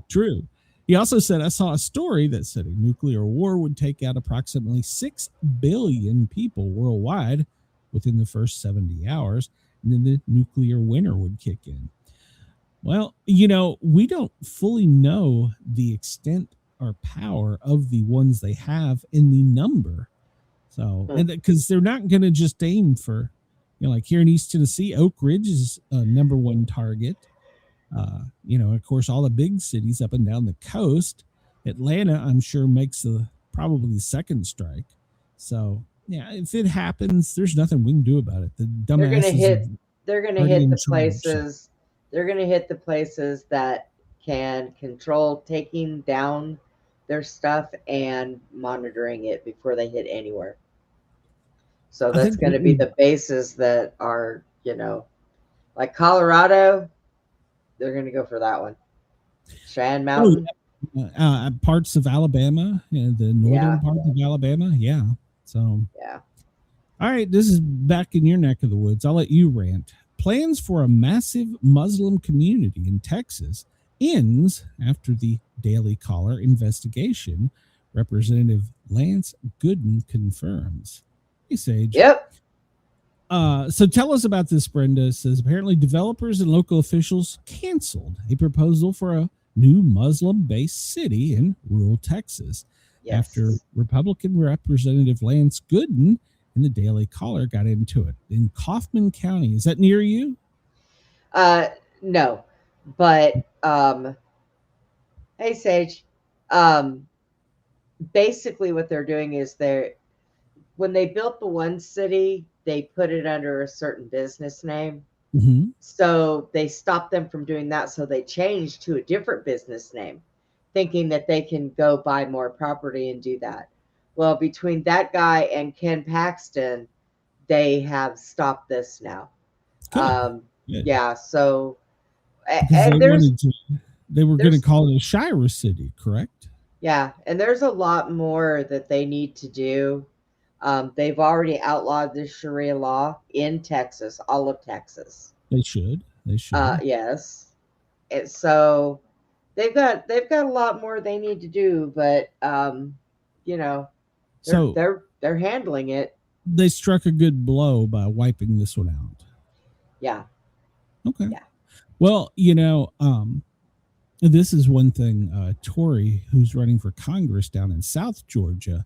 True. He also said, I saw a story that said a nuclear war would take out approximately 6 billion people worldwide within the first 70 hours. and then the nuclear winter would kick in. Well, you know, we don't fully know the extent or power of the ones they have in the number. So, and because they're not going to just aim for, you know, like here in East Tennessee, Oak Ridge is a number one target. You know, of course, all the big cities up and down the coast. Atlanta, I'm sure, makes probably the second strike. So, yeah, if it happens, there's nothing we can do about it. The dumbasses. They're going to hit the places. They're going to hit the places that can control taking down their stuff and monitoring it before they hit anywhere. So that's going to be the bases that are, you know, like Colorado. They're going to go for that one. Cheyenne Mountain. Parts of Alabama, the northern part of Alabama. Yeah. So, yeah. All right. This is back in your neck of the woods. I'll let you rant. Plans for a massive Muslim community in Texas ends after the Daily Caller investigation. Representative Lance Gooden confirms. Hey, Sage. Yep. So tell us about this, Brenda. It says apparently developers and local officials canceled a proposal for a new Muslim-based city in rural Texas after Republican Representative Lance Gooden and the Daily Caller got into it in Kaufman County. Is that near you? No, but hey, Sage. Basically, what they're doing is when they built the one city, they put it under a certain business name. Mm-hmm. So they stopped them from doing that. So they changed to a different business name, thinking that they can go buy more property and do that. Well, between that guy and Ken Paxton, they have stopped this now. Yeah. So and they were going to call it a Shira city, correct? Yeah. And there's a lot more that they need to do. They've already outlawed the Sharia law in Texas, all of Texas. They should. Yes. And so they've got a lot more they need to do, but you know, they're handling it. They struck a good blow by wiping this one out. Yeah. Okay. Yeah. Well, you know, this is one thing. Tory, who's running for Congress down in South Georgia,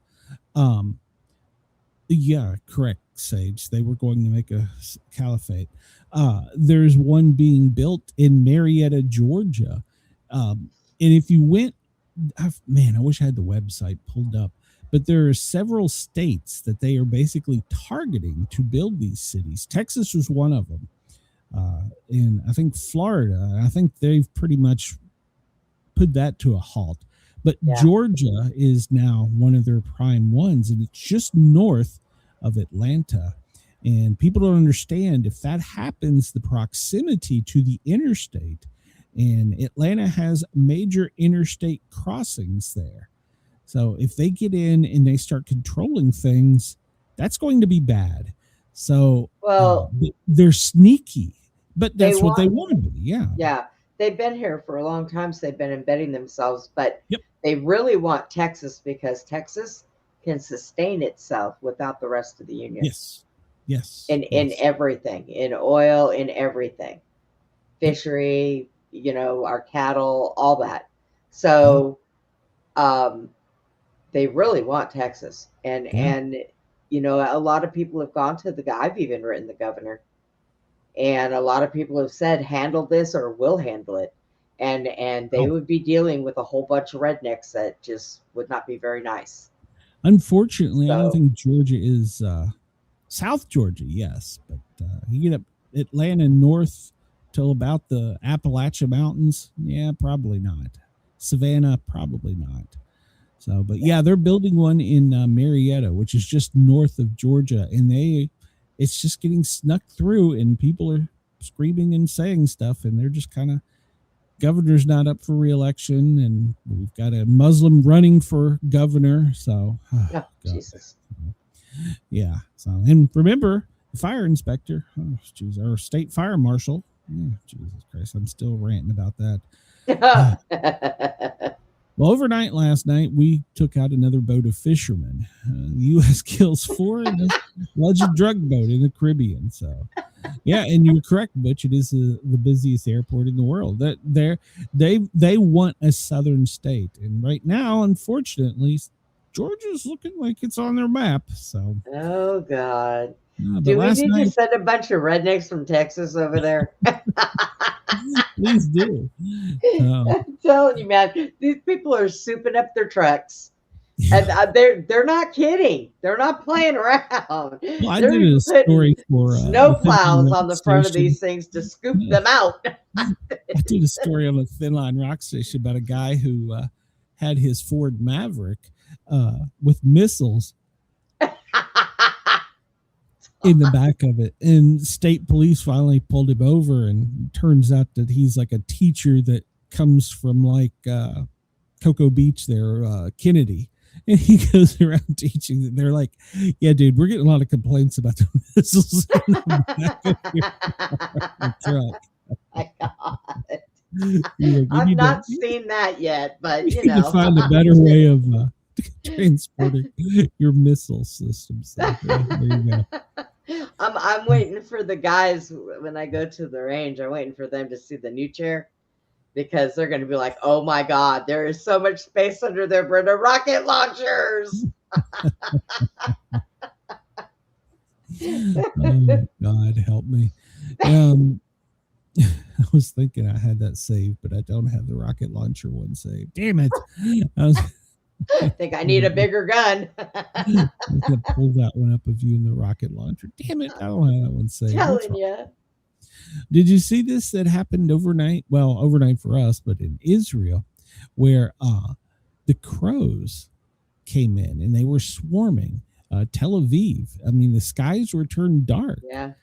yeah, correct, Sage. They were going to make a caliphate. There's one being built in Marietta, Georgia. And if you went, I wish I had the website pulled up, but there are several states that they are basically targeting to build these cities. Texas was one of them. And I think Florida, I think they've pretty much put that to a halt. But Georgia is now one of their prime ones, and it's just north of Atlanta. And people don't understand if that happens, the proximity to the interstate. And Atlanta has major interstate crossings there. So if they get in and they start controlling things, that's going to be bad. So they're sneaky, but that's what they want to be. Yeah. Yeah. They've been here for a long time, so they've been embedding themselves, but they really want Texas because Texas can sustain itself without the rest of the union. Yes. In everything, in oil, in everything, fishery, you know, our cattle, all that. So, they really want Texas, and you know, a lot of people have gone to I've even written the governor. And a lot of people have said, handle this or we'll handle it. And they would be dealing with a whole bunch of rednecks that just would not be very nice. Unfortunately, I don't think Georgia is South Georgia, yes. But you get up Atlanta north till about the Appalachia Mountains. Yeah, probably not. Savannah, probably not. So, but yeah, they're building one in Marietta, which is just north of Georgia. And it's just getting snuck through, and people are screaming and saying stuff, and they're just kind of, governor's not up for re-election, and we've got a Muslim running for governor. So, Jesus. Yeah. So, and remember, the fire inspector, or state fire marshal. Jesus Christ, I'm still ranting about that. Well, overnight last night, we took out another boat of fishermen. The U.S. kills 4 in a alleged drug boat in the Caribbean. So Yeah, and you're correct, Butch. It is the busiest airport in the world. That they want a southern state, and right now, unfortunately, Georgia's looking like it's on their map. So, Oh God. but Do we last need to night, send a bunch of rednecks from Texas over there? please do. I'm telling you, man, these people are souping up their trucks. And they're not kidding. They're not playing around. Well, I They're did a story putting for snow the Thin plows Line on the Rock front of Station. these things to scoop them out. I did a story on the Thin Line Rock Station about a guy who had his Ford Maverick with missiles in the back of it, and state police finally pulled him over, and turns out that he's like a teacher that comes from like Cocoa Beach there, Kennedy. And he goes around teaching, and they're like, yeah, dude, we're getting a lot of complaints about the missiles in the back of your truck. My God. Like, I've not seen that yet, but you need to know. find a better way of transporting your missile systems. So, yeah, there you go. I'm waiting for the guys when I go to the range. I'm waiting for them to see the new chair, because they're going to be like, oh my God, there is so much space under there, Brenda. Rocket launchers. Oh, God, help me. I was thinking I had that saved, but I don't have the rocket launcher one saved. Damn it. I think I need a bigger gun. I'm going to pull that one up of you in the rocket launcher. Damn it. I don't have that one saved. Telling you. Did you see this that happened overnight? Well, overnight for us, but in Israel, where the crows came in and they were swarming Tel Aviv. I mean, the skies were turned dark. Yeah.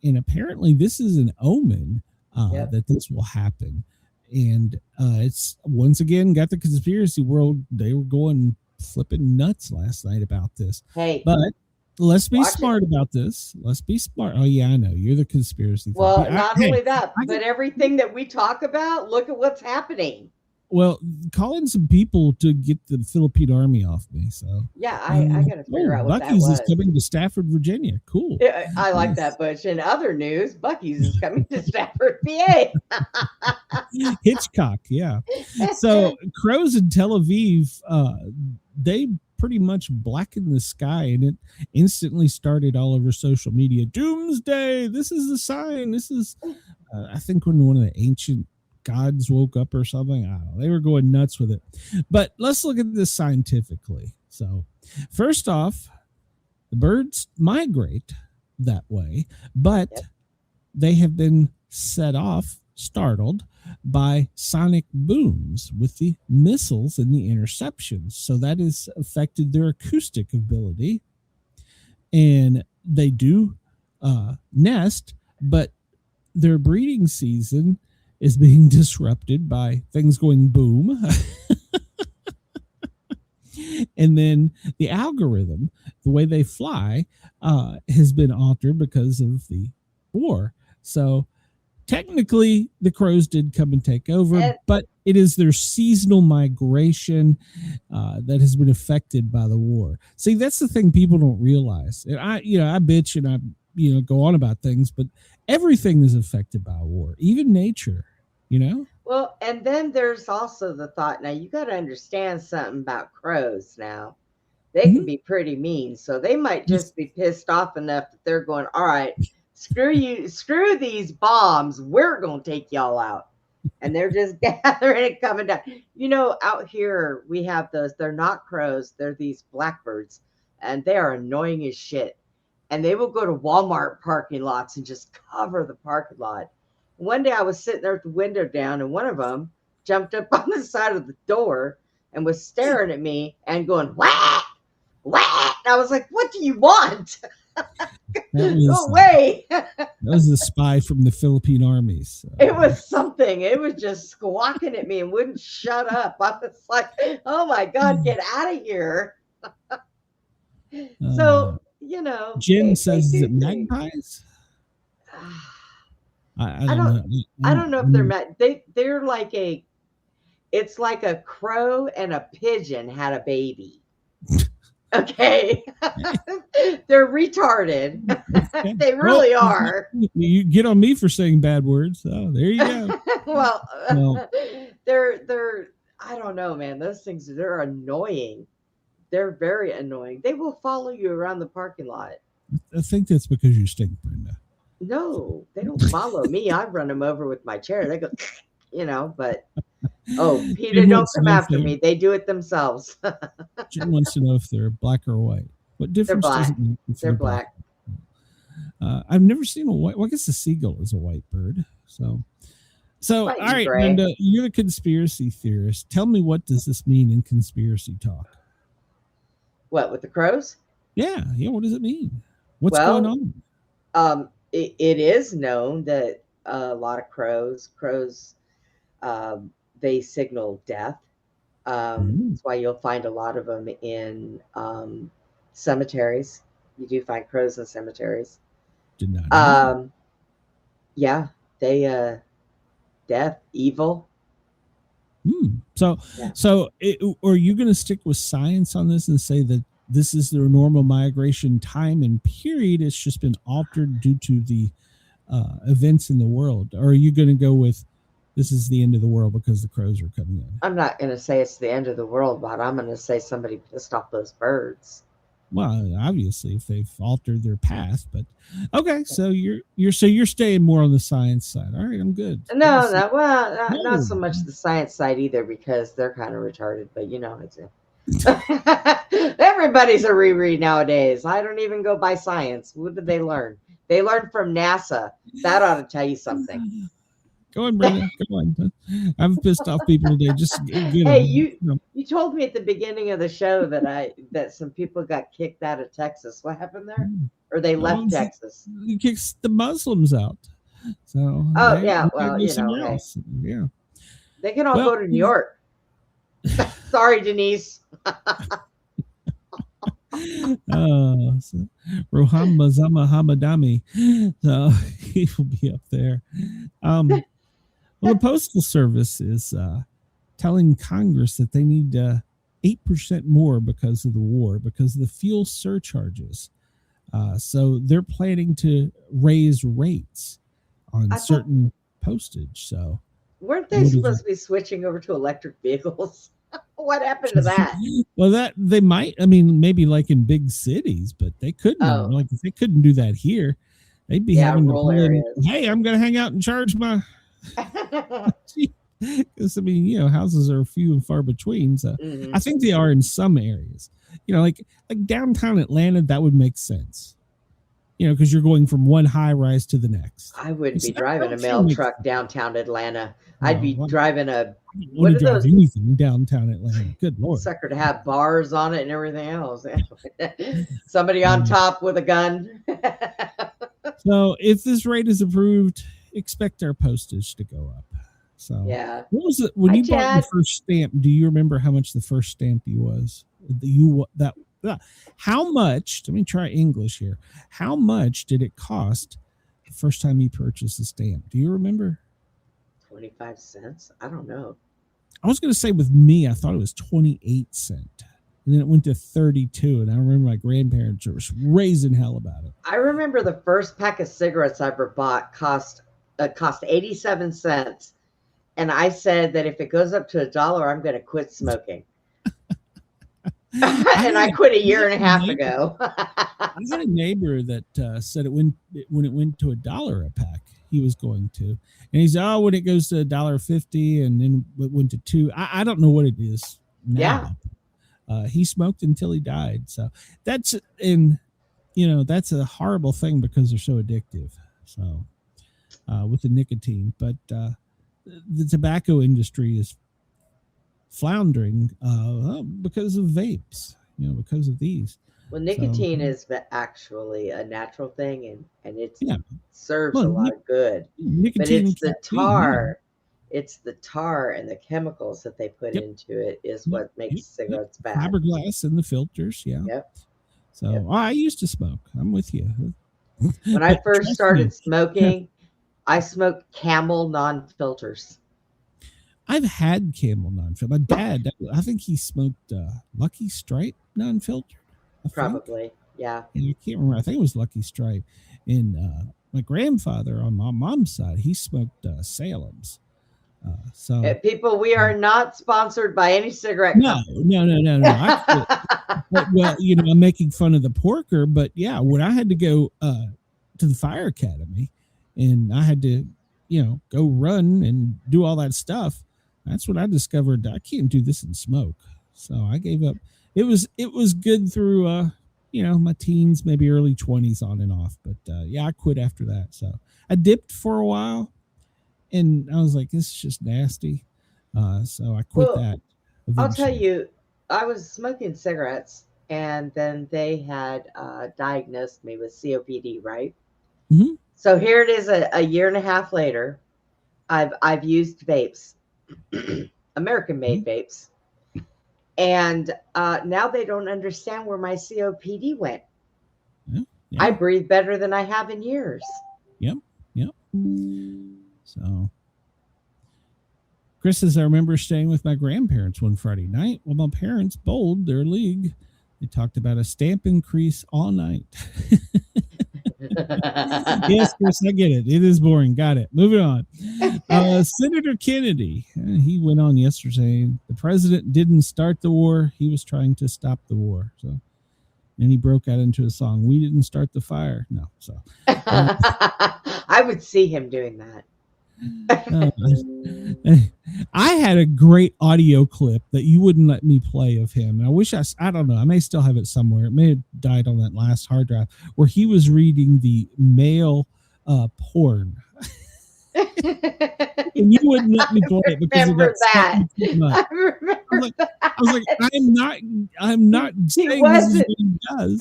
And apparently this is an omen that this will happen. And it's once again got the conspiracy world. They were going flipping nuts last night about this. Hey, but let's be smart about this. Let's be smart. Oh yeah, I know you're the conspiracy. Well, not only that, but everything that we talk about, look at what's happening. Well, calling some people to get the Philippine Army off me. So yeah, I got to figure out what Bucky's that was. is coming to Stafford, Virginia. Cool. Yeah, I like that, Butch. In other news, Bucky's is coming to Stafford, PA. Hitchcock, yeah. So crows in Tel Aviv, they pretty much blackened the sky, and it instantly started all over social media. Doomsday. This is the sign. This is, I think, when one of the ancient gods woke up or something. I don't know. They were going nuts with it. But let's look at this scientifically. So first off, the birds migrate that way, but they have been set off, startled by sonic booms with the missiles and the interceptions. So that has affected their acoustic ability. And they do nest, but their breeding season is being disrupted by things going boom. And then the algorithm, the way they fly, has been altered because of the war. So technically, the crows did come and take over, but it is their seasonal migration that has been affected by the war. See, that's the thing people don't realize. And I bitch and I, go on about things, but everything is affected by war, even nature, Well, and then there's also the thought, now you got to understand something about crows now. They can be pretty mean, so they might just be pissed off enough that they're going, all right, screw these bombs, we're going to take y'all out. And they're just gathering and coming down. Out here we have those, they're not crows, they're these blackbirds, and they are annoying as shit. And they will go to Walmart parking lots and just cover the parking lot. One day I was sitting there with the window down, and one of them jumped up on the side of the door and was staring at me and going, whack, whack. And I was like, what do you want? Go away. That was the spy from the Philippine armies. It was something. It was just squawking at me and wouldn't shut up. I was like, oh my God, get out of here. So, Jen says, is it magpies? I don't know if they're they're like it's like a crow and a pigeon had a baby. Okay. They're retarded. They really are. You get on me for saying bad words. Oh, there you go. Well, No. they're I don't know, man. Those things, they're annoying. They're very annoying. They will follow you around the parking lot. I think that's because you stink, Brenda. No, they don't follow me. I run them over with my chair. They go, but Peter, Jim don't wants to come know if after me. They do it themselves. Jim wants to know if they're black or white. What difference does black. it make if They're black. I've never seen a white. Well, I guess the seagull is a white bird. So White all and right, gray. Brenda, you're a conspiracy theorist. Tell me, what does this mean in conspiracy talk? What, with the crows? Yeah. What does it mean? What's Well, going on? It is known that a lot of crows, they signal death. That's why you'll find a lot of them in cemeteries. You do find crows in cemeteries. Did not know. Yeah, they death, evil. So are you going to stick with science on this and say that this is their normal migration time and period? It's just been altered due to the events in the world. Or are you going to go with this is the end of the world because the crows are coming in? I'm not going to say it's the end of the world, but I'm going to say somebody pissed off those birds. Well, obviously, if they've altered their path, but okay. So you're staying more on the science side. All right, I'm good. No, not so much the science side either, because they're kind of retarded. But it's everybody's a reread nowadays. I don't even go by science. What did they learn? They learned from NASA. That ought to tell you something. Go on, Brenda. Go on. I've pissed off people today. Just hey, you told me at the beginning of the show that some people got kicked out of Texas. What happened there? Or they left Texas? He kicks the Muslims out. So yeah, they can all go to New York. Sorry, Denise. Roham Mazama Hamadami. So he will be up there. Well, the Postal Service is telling Congress that they need 8% more because of the war, because of the fuel surcharges. So they're planning to raise rates on certain postage. So weren't they supposed to be switching over to electric vehicles? What happened to that? Well, that they might. I mean, maybe like in big cities, but they couldn't. Like if they couldn't do that here, they'd be having to pull in, hey, I'm going to hang out and charge my. Because I mean, houses are few and far between. So I think they are in some areas. Like downtown Atlanta, that would make sense. Because you're going from one high rise to the next. I wouldn't be driving a mail truck downtown Atlanta. I'd be driving a. What are those? Anything downtown Atlanta? Good Lord. Sucker to have bars on it and everything else. Somebody on top with a gun. So if this rate is approved, expect our postage to go up. So yeah. What was it when you bought the first stamp? Do you remember how much the first stamp was? How much? Let me try English here. How much did it cost the first time you purchased a stamp? Do you remember? 25 cents? I don't know. I was going to say with me, I thought it was 28 cents. And then it went to 32. And I remember my grandparents were raising hell about it. I remember the first pack of cigarettes I ever bought cost 87 cents. And I said that if it goes up to $1, I'm going to quit smoking. And I quit a year and a half ago. I had a neighbor that said when it went to $1 a pack, he was going to. And he said, when it goes to $1.50 and then it went to $2. I don't know what it is now. Yeah. He smoked until he died. So that's that's a horrible thing because they're so addictive. So with the nicotine, but the tobacco industry is floundering because of vapes, because of these. Well, nicotine is actually a natural thing, and it serves a lot of good. But it's the tar. It's the tar and the chemicals that they put into it is what makes cigarettes bad. Fiberglass in the filters, So I used to smoke. I'm with you. When I first started smoking, I smoked Camel non-filters. I've had Camel non-filter. My dad, I think he smoked Lucky Strike non-filtered. I think. Probably. Yeah. And I can't remember. I think it was Lucky Strike. And my grandfather on my mom's side, he smoked Salem's. So People, we are not sponsored by any cigarette no. company. Well, I'm making fun of the porker, but yeah, when I had to go to the fire academy and I had to, go run and do all that stuff, that's when I discovered I can't do this and smoke. So I gave up. It was good through my teens, maybe early 20s on and off, but I quit after that. So I dipped for a while and I was like, this is just nasty. So I quit that. I'll tell you, I was smoking cigarettes, and then they had diagnosed me with COPD, right? Mm-hmm. So here it is, a year and a half later. I've used vapes, American-made vapes, and now they don't understand where my COPD went. Yeah. I breathe better than I have in years. Yep. So Chris says, I remember staying with my grandparents one Friday night while my parents bowled their league. They talked about a stamp increase all night. Yes, Chris, I get it. It is boring. Got it. Moving on. Senator Kennedy, he went on yesterday. The president didn't start the war. He was trying to stop the war. So, and he broke out into a song. We didn't start the fire. No. So I would see him doing that. I had a great audio clip that you wouldn't let me play of him. I wish I don't know. I may still have it somewhere. It may have died on that last hard drive where he was reading the male porn. And you wouldn't let me play it because remember that. I remember I was like, I'm not saying this is what he does.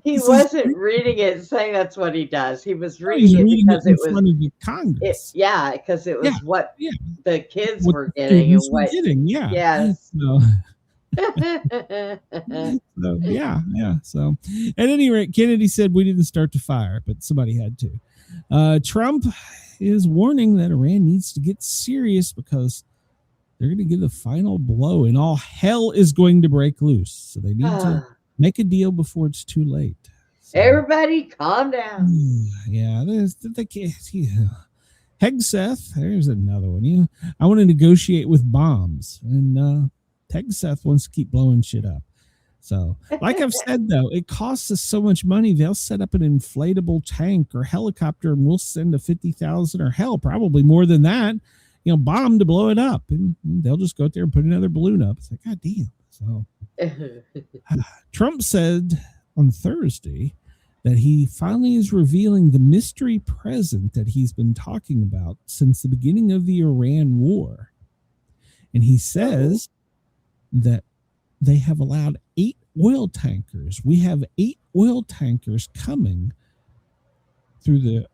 He wasn't reading it saying that's what he does. He was reading it because it was front of the Congress. Because it was what the kids were the getting and students were what getting. Yes. So at any rate, Kennedy said we didn't start the fire, but somebody had to. Trump is warning that Iran needs to get serious because they're going to give the final blow and all hell is going to break loose. So they need to make a deal before it's too late. So, everybody calm down. Yeah, they can't. Hegseth, there's another one. I want to negotiate with bombs, and Hegseth wants to keep blowing shit up. So, like I've said, though, it costs us so much money. They'll set up an inflatable tank or helicopter, and we'll send a 50,000 or hell, probably more than that, bomb to blow it up, and they'll just go out there and put another balloon up. It's like, God damn. So, Trump said on Thursday that he finally is revealing the mystery present that he's been talking about since the beginning of the Iran war, and he says that they have allowed 8 oil tankers. We have 8 oil tankers coming through the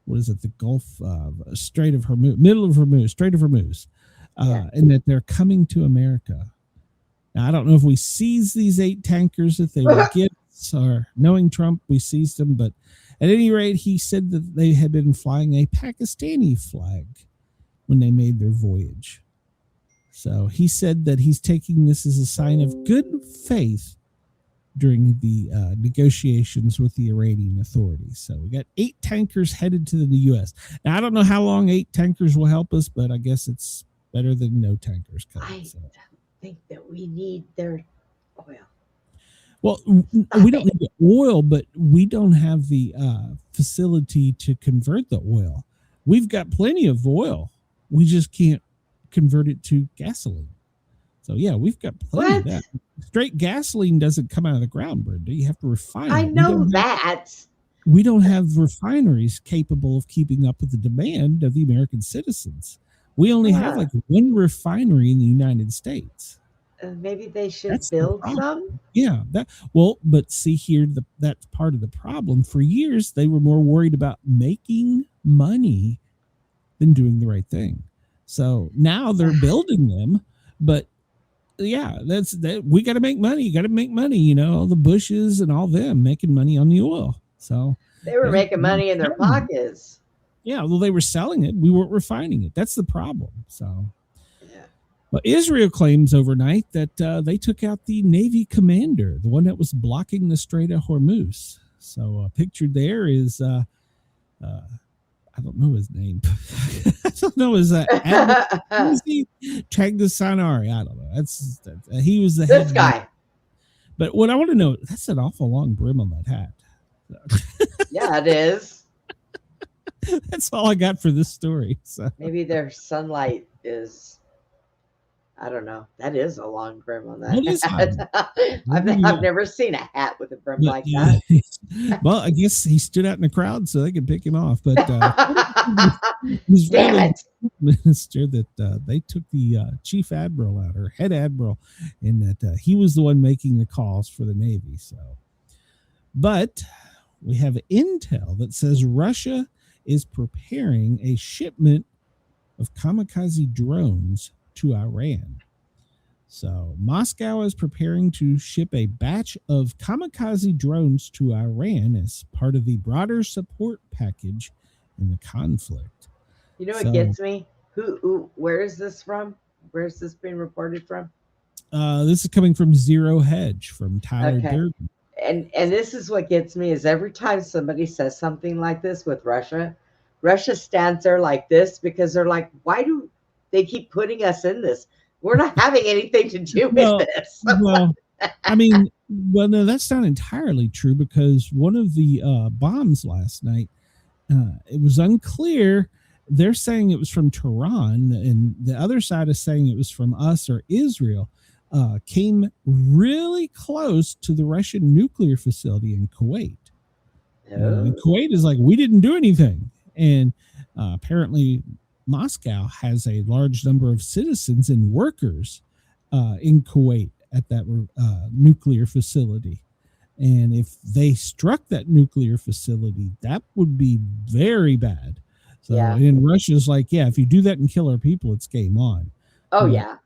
the Gulf Strait of Hormuz, middle of Hormuz, Strait of Hormuz, and that they're coming to America. Now, I don't know if we seize these 8 tankers, if they were gifts, or knowing Trump, we seized them. But at any rate, he said that they had been flying a Pakistani flag when they made their voyage. So he said that he's taking this as a sign of good faith during the negotiations with the Iranian authorities. So we got 8 tankers headed to the U.S. Now, I don't know how long 8 tankers will help us, but I guess it's better than no tankers coming. I don't think that we need their oil. Well, we don't need the oil, but we don't have the facility to convert the oil. We've got plenty of oil. We just can't convert it to gasoline. So yeah, we've got plenty of that. Straight gasoline doesn't come out of the ground, Brenda. You have to refine it. I know that. We don't have refineries capable of keeping up with the demand of the American citizens. We only have like 1 refinery in the United States. Maybe they should build some. Yeah, but see here, that's part of the problem. For years, they were more worried about making money than doing the right thing. So now they're building them, but yeah, we got to make money. You got to make money, all the Bushes and all them making money on the oil. So they were making money in their pockets. Yeah, well, they were selling it. We weren't refining it. That's the problem. So, Well, Israel claims overnight that they took out the Navy commander, the one that was blocking the Strait of Hormuz. So pictured there is, I don't know his name. I don't know his Tagdasanari. I don't know. That's he was the This head guy. But what I want to know, that's an awful long brim on that hat. Yeah, it is. That's all I got for this story. So Maybe their sunlight is, I don't know. That is a long brim on It is that hat. I've never seen a hat with a brim but, like that. well, I guess he stood out in the crowd so they could pick him off. But Damn it. minister that they took the chief admiral out, or head admiral, and that he was the one making the calls for the Navy. So, but we have intel that says Russia is preparing a shipment of kamikaze drones to Iran. So Moscow is preparing to ship a batch of kamikaze drones to Iran as part of the broader support package in the conflict. You know what gets me? Who? Where is this from? Where is this being reported from? This is coming from Zero Hedge from Tyler Durden. And this is what gets me is every time somebody says something like this with Russia, Russia stands there like this because they're like, why do they keep putting us in this? We're not having anything to do with this. Well, I mean, well, no, that's not entirely true because one of the bombs last night, it was unclear. They're saying it was from Tehran, and the other side is saying it was from us or Israel. Came really close to the Russian nuclear facility in Kuwait. And Kuwait is like, we didn't do anything. And apparently Moscow has a large number of citizens and workers in Kuwait at that nuclear facility. And if they struck that nuclear facility, that would be very bad. So, and Russia's like, yeah, if you do that and kill our people, it's game on. Oh, yeah.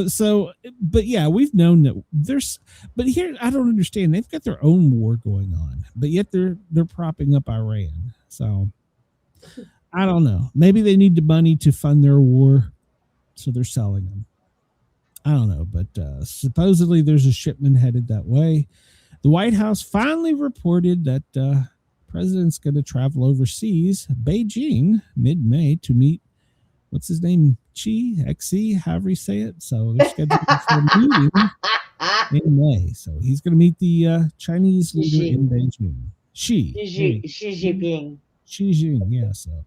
So, but yeah, we've known that but here, I don't understand. They've got their own war going on, but yet they're propping up Iran. So I don't know. Maybe they need the money to fund their war, so they're selling them. I don't know, but supposedly there's a shipment headed that way. The White House finally reported that president's going to travel overseas, Beijing, mid-May, to meet, what's his name, Xi, however you say it. So they're scheduled for a meeting in May. So he's going to meet the Chinese leader in Beijing. Xi Jinping. Xi Jinping, yeah. So,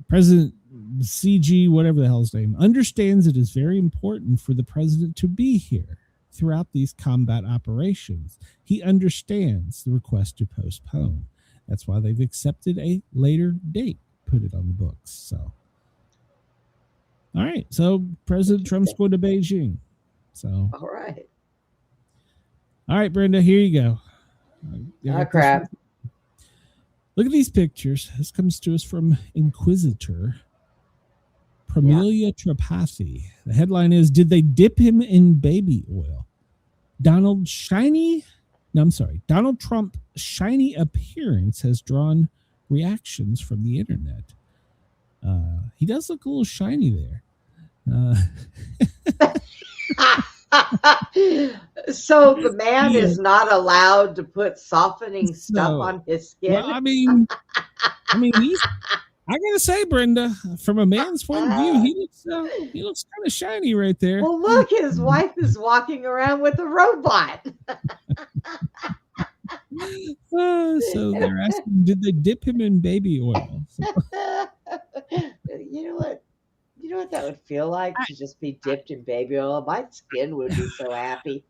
President CG, whatever the hell his name, understands it is very important for the president to be here throughout these combat operations. He understands the request to postpone. That's why they've accepted a later date, put it on the books. So, all right. So President Trump's going to Beijing. So, all right. All right, Brenda, here you go. Oh, crap. Look at these pictures. This comes to us from Inquisitor Pramelia Tripathi. The headline is, did they dip him in baby oil? Donald Trump's shiny appearance has drawn reactions from the internet. He does look a little shiny there. So the man is not allowed to put softening stuff on his skin. Well, I mean, I gotta say, Brenda, from a man's point of view, he looks kind of shiny right there. Well, look, his wife is walking around with a robot. So they're asking, did they dip him in baby oil? So. You know what that would feel like to just be dipped in baby oil? My skin would be so happy.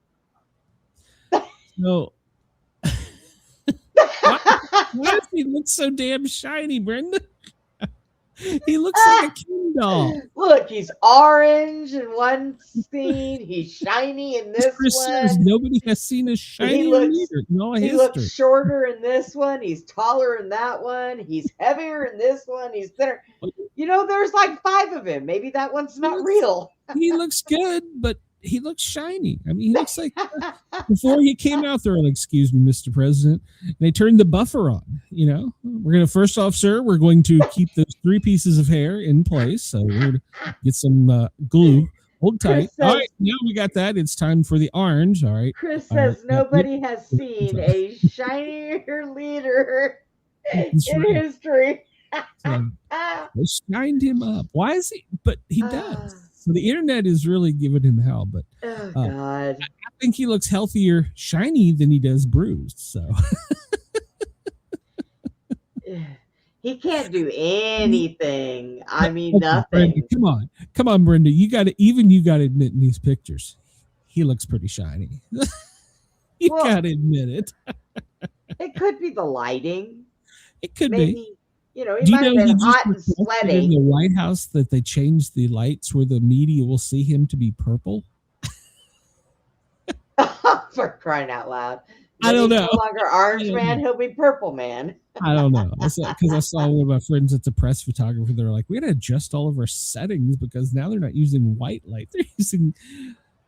No. Why does he look so damn shiny, Brenda? He looks like a Ken doll. Look, he's orange in one scene. He's shiny in this one. Nobody has seen a shiny leader in all history. He looks shorter in this one. He's taller in that one. He's heavier in this one. He's thinner. You know, there's like 5 of him. Maybe that one's not real. He looks good, but he looks shiny. I mean, he looks like before he came out there, like, excuse me, Mr. President. And they turned the buffer on. You know, we're going to, first off, sir, we're going to keep those 3 pieces of hair in place. So we're going to get some glue. Hold tight. Chris says, all right, now we got that. It's time for the orange. All right. Chris All right. says nobody has seen a shinier leader That's in right. history. So they shined him up. Why is he? But he does. So the internet is really giving him hell. But Oh God. I think he looks healthier, shiny than he does bruised. So He can't do anything. I mean, Okay, nothing. Brenda, come on, Brenda. You got to admit in these pictures, he looks pretty shiny. You Well- got to admit it. It could be the lighting. It could be. Maybe, you know, he Do you might have know he been just hot and requested in sweaty. the White House that they changed the lights where the media will see him to be purple? For crying out loud. I don't He's know. No longer orange I don't man, know. he'll be purple man. I don't know. Because I saw one of my friends that's a press photographer. They're like, we got to adjust all of our settings because now they're not using white light. They're using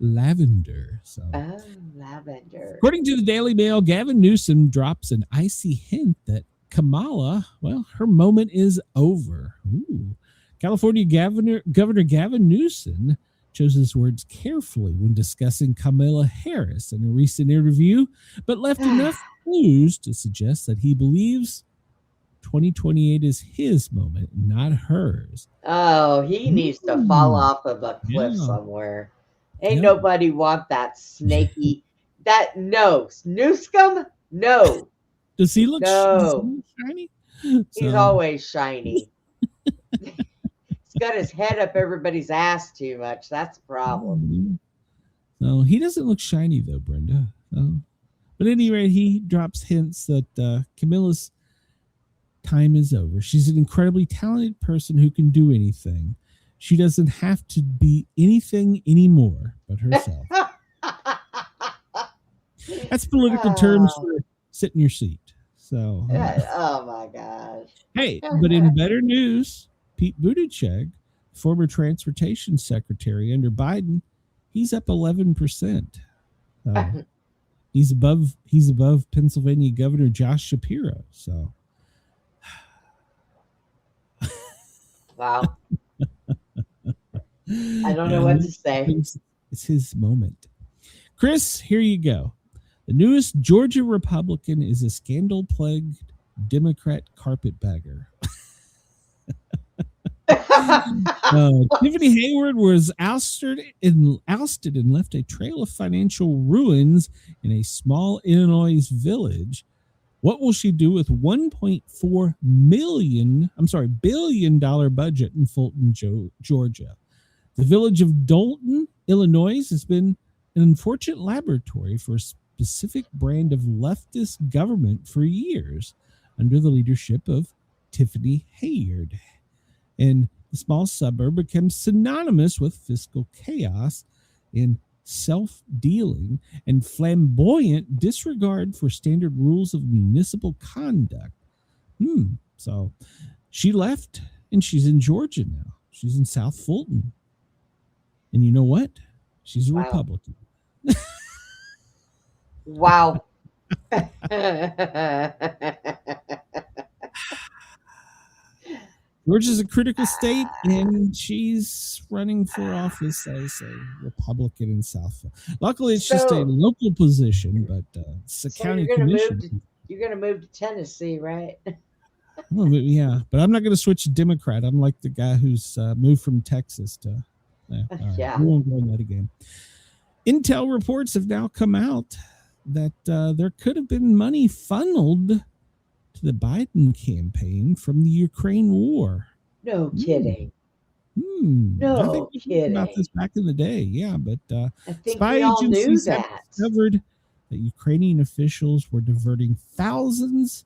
lavender. So, Oh, lavender. according to the Daily Mail, Gavin Newsom drops an icy hint that Kamala, well, her moment is over. Ooh. California Governor Gavin Newsom chose his words carefully when discussing Kamala Harris in a recent interview, but left enough clues to suggest that he believes 2028 is his moment, not hers. Oh, he needs to fall off of a cliff Yeah. somewhere. Ain't Yeah. nobody want that snaky. No. Newscum? No. Does he look No. shiny? He's always shiny. He's got his head up everybody's ass too much. That's a problem. No, he doesn't look shiny though, Brenda. But at any rate, he drops hints that Camilla's time is over. She's an incredibly talented person who can do anything. She doesn't have to be anything anymore but herself. That's political terms for sit in your seat. So, Oh my gosh. hey, but in better news, Pete Buttigieg, former transportation secretary under Biden, he's up 11%. He's above Pennsylvania Governor Josh Shapiro. So, Wow. I don't know what to say. It's his moment. Chris, here you go. The newest Georgia Republican is a scandal-plagued Democrat carpetbagger. Tiffany Hayward was ousted and left a trail of financial ruins in a small Illinois village. What will she do with $1.4 billion budget in Fulton, Georgia? The village of Dalton, Illinois, has been an unfortunate laboratory for a specific brand of leftist government for years under the leadership of Tiffany Hayward. And the small suburb becomes synonymous with fiscal chaos and self-dealing and flamboyant disregard for standard rules of municipal conduct. So she left and she's in Georgia now. She's in South Fulton. And you know what? She's a Republican. Wow. Georgia's a critical state, and she's running for office as a Republican in South Fulton. Luckily, it's just a local position, but it's a county commission. You're going to move to Tennessee, right? Well, yeah, but I'm not going to switch to Democrat. I'm like the guy who's moved from Texas to. Yeah. We won't go on that again. Intel reports have now come out that there could have been money funneled to the Biden campaign from the Ukraine war. No kidding. I I think we kidding. talked about this back in the day. Yeah, but I think spy we all knew agencies have that. discovered that Ukrainian officials were diverting thousands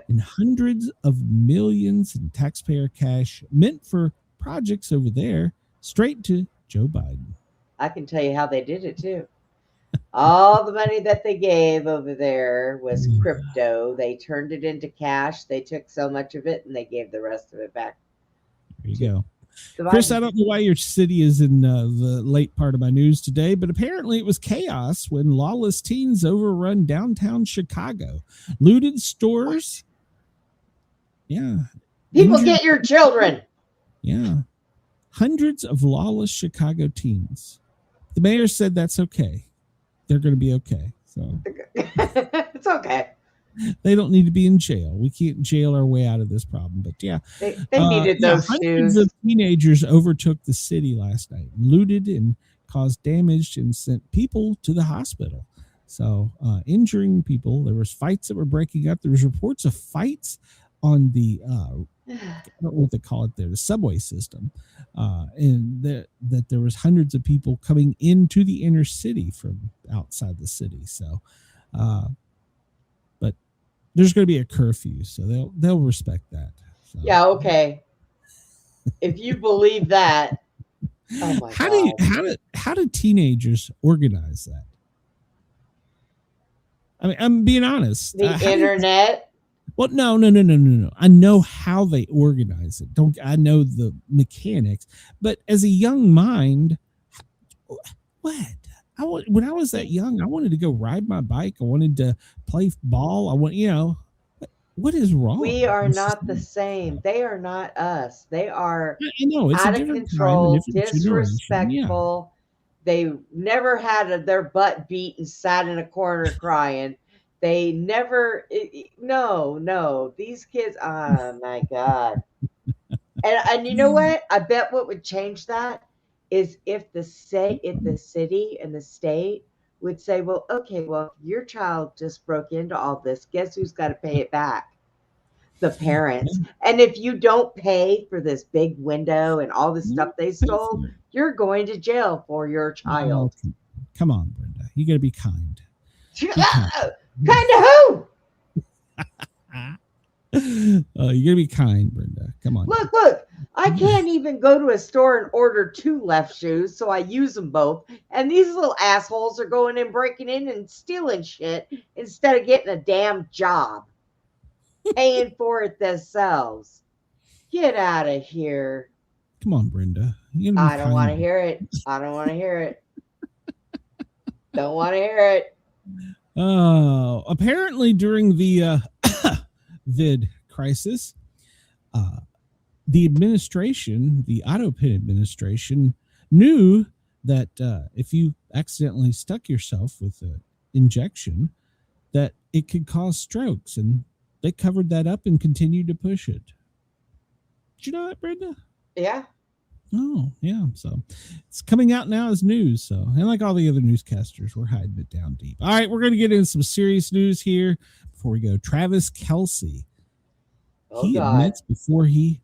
and hundreds of millions in taxpayer cash meant for projects over there straight to Joe Biden. I can tell you how they did it too. All the money that they gave over there was crypto. They turned it into cash. They took so much of it and they gave the rest of it back. There you go. Chris, I don't know why your city is in the late part of my news today, but apparently it was chaos when lawless teens overrun downtown Chicago, looted stores. Yeah. People get your children. Yeah. Hundreds of lawless Chicago teens. The mayor said that's okay. They're going to be okay. So It's okay. they don't need to be in jail. We can't jail our way out of this problem. But yeah, They needed those hundreds shoes. of teenagers overtook the city last night, looted and caused damage and sent people to the hospital. So injuring people. There was fights that were breaking up. There was reports of fights on the I don't know what they call it there, the subway system, and that there was hundreds of people coming into the inner city from outside the city. So, but there's going to be a curfew, so they'll respect that. So. Yeah, okay. If you believe that, oh my God. How do teenagers organize that? I mean, I'm being honest. The internet. Well, no. I know how they organize it. I know the mechanics, but as a young mind, when I was that young, I wanted to go ride my bike. I wanted to play ball. What is wrong? We are not the same. They are not us. They are I know, it's out a of different control, time, a different disrespectful. They never had their butt beat and sat in a corner crying. They never, no, these kids, oh my God. And you know what? I bet what would change that is if the city and the state would say, well, okay, well, your child just broke into all this. Guess who's got to pay it back? The parents. And if you don't pay for this big window and all this stuff they stole, you're going to jail for your child. Oh, come on, Brenda. You got to be kind. Kind of who? You gotta be kind, Brenda. Come on. Look. I can't even go to a store and order 2 left shoes, so I use them both. And these little assholes are going in, breaking in, and stealing shit instead of getting a damn job, paying for it themselves. Get out of here. Come on, Brenda. I don't want to hear it. Don't want to hear it. Apparently during the vid crisis, the administration, the AutoPen administration, knew that if you accidentally stuck yourself with an injection, that it could cause strokes, and they covered that up and continued to push it. Did you know that, Brenda? Yeah. Oh, yeah. So it's coming out now as news. So, and like all the other newscasters, we're hiding it down deep. All right, we're going to get into some serious news here before we go. Travis Kelce. He admits before he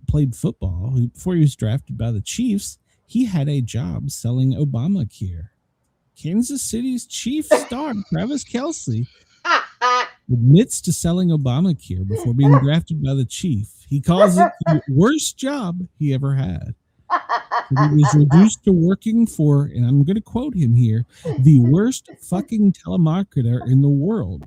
played football, before he was drafted by the Chiefs, he had a job selling Obamacare. Kansas City's chief star, Travis Kelce, admits to selling Obamacare before being drafted by the Chief. He calls it the worst job he ever had. He was reduced to working for, and I'm going to quote him here, the worst fucking telemarketer in the world.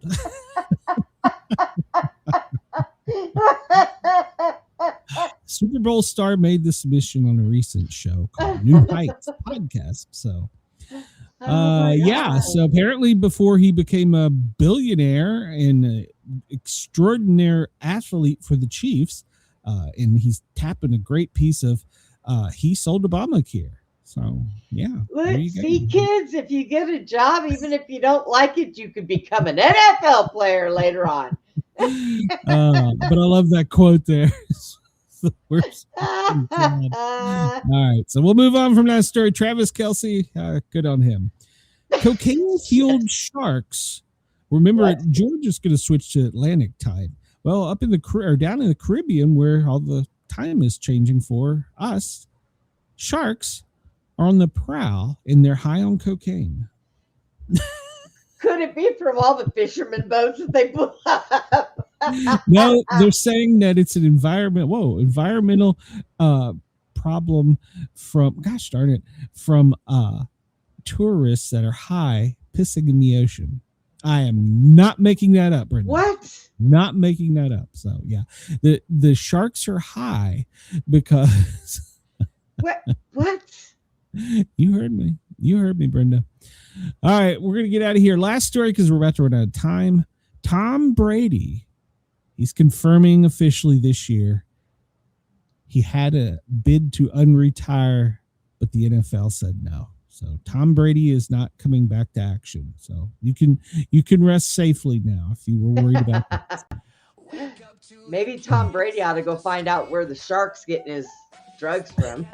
Super Bowl star made the submission on a recent show called New Heights podcast. So, so apparently before he became a billionaire and an extraordinary athlete for the Chiefs, and he's tapping a great piece of, he sold Obamacare. So, yeah. Look, see, kids, if you get a job, even if you don't like it, you could become an NFL player later on. But I love that quote there. It's the worst. All right, so we'll move on from that story. Travis Kelce, good on him. Cocaine-fueled sharks. Remember, Georgia's going to switch to Atlantic time. Well, up in down in the Caribbean, where all the time is changing for us, sharks are on the prowl and they're high on cocaine. Could it be from all the fisherman boats that they blew up? No, they're saying that it's an environmental problem from tourists that are high pissing in the ocean. I am not making that up, Brenda. What? Not making that up. So yeah, the sharks are high because What? You heard me. You heard me, Brenda. All right, we're gonna get out of here. Last story because we're about to run out of time. Tom Brady, he's confirming officially this year. He had a bid to unretire, but the NFL said no. So Tom Brady is not coming back to action. So you can rest safely now if you were worried about that. Maybe Tom Brady ought to go find out where the shark's getting his drugs from.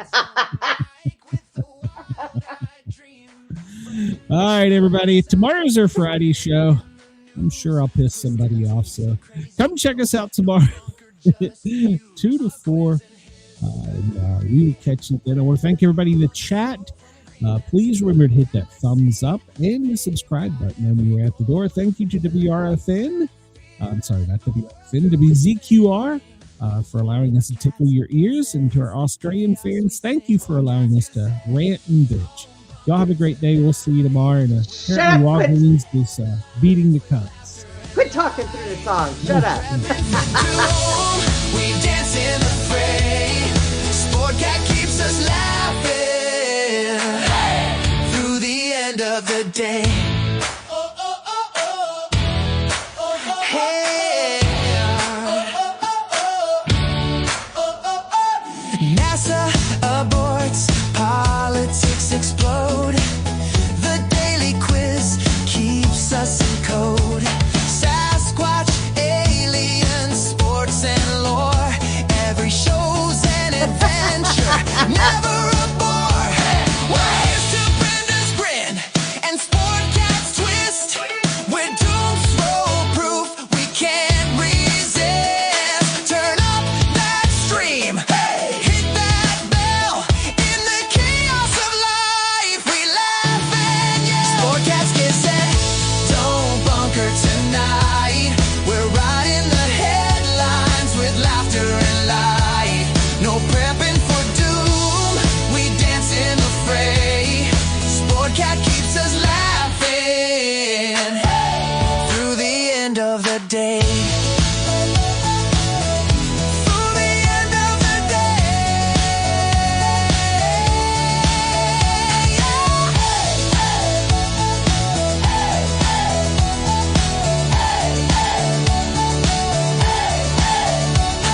All right, everybody. Tomorrow's our Friday show. I'm sure I'll piss somebody off. So come check us out tomorrow, 2 to 4. We will catch you then. I want to thank everybody in the chat. Please remember to hit that thumbs up and the subscribe button when you're at the door. Thank you to WRFN. I'm sorry, not WRFN, WZQR for allowing us to tickle your ears. And to our Australian fans, thank you for allowing us to rant and bitch. Y'all have a great day. We'll see you tomorrow. And apparently Walgreens is beating the cunts. Quit talking through the song. Shut up. We dance in the fray. Sportcat keeps us laughing through the end of the day.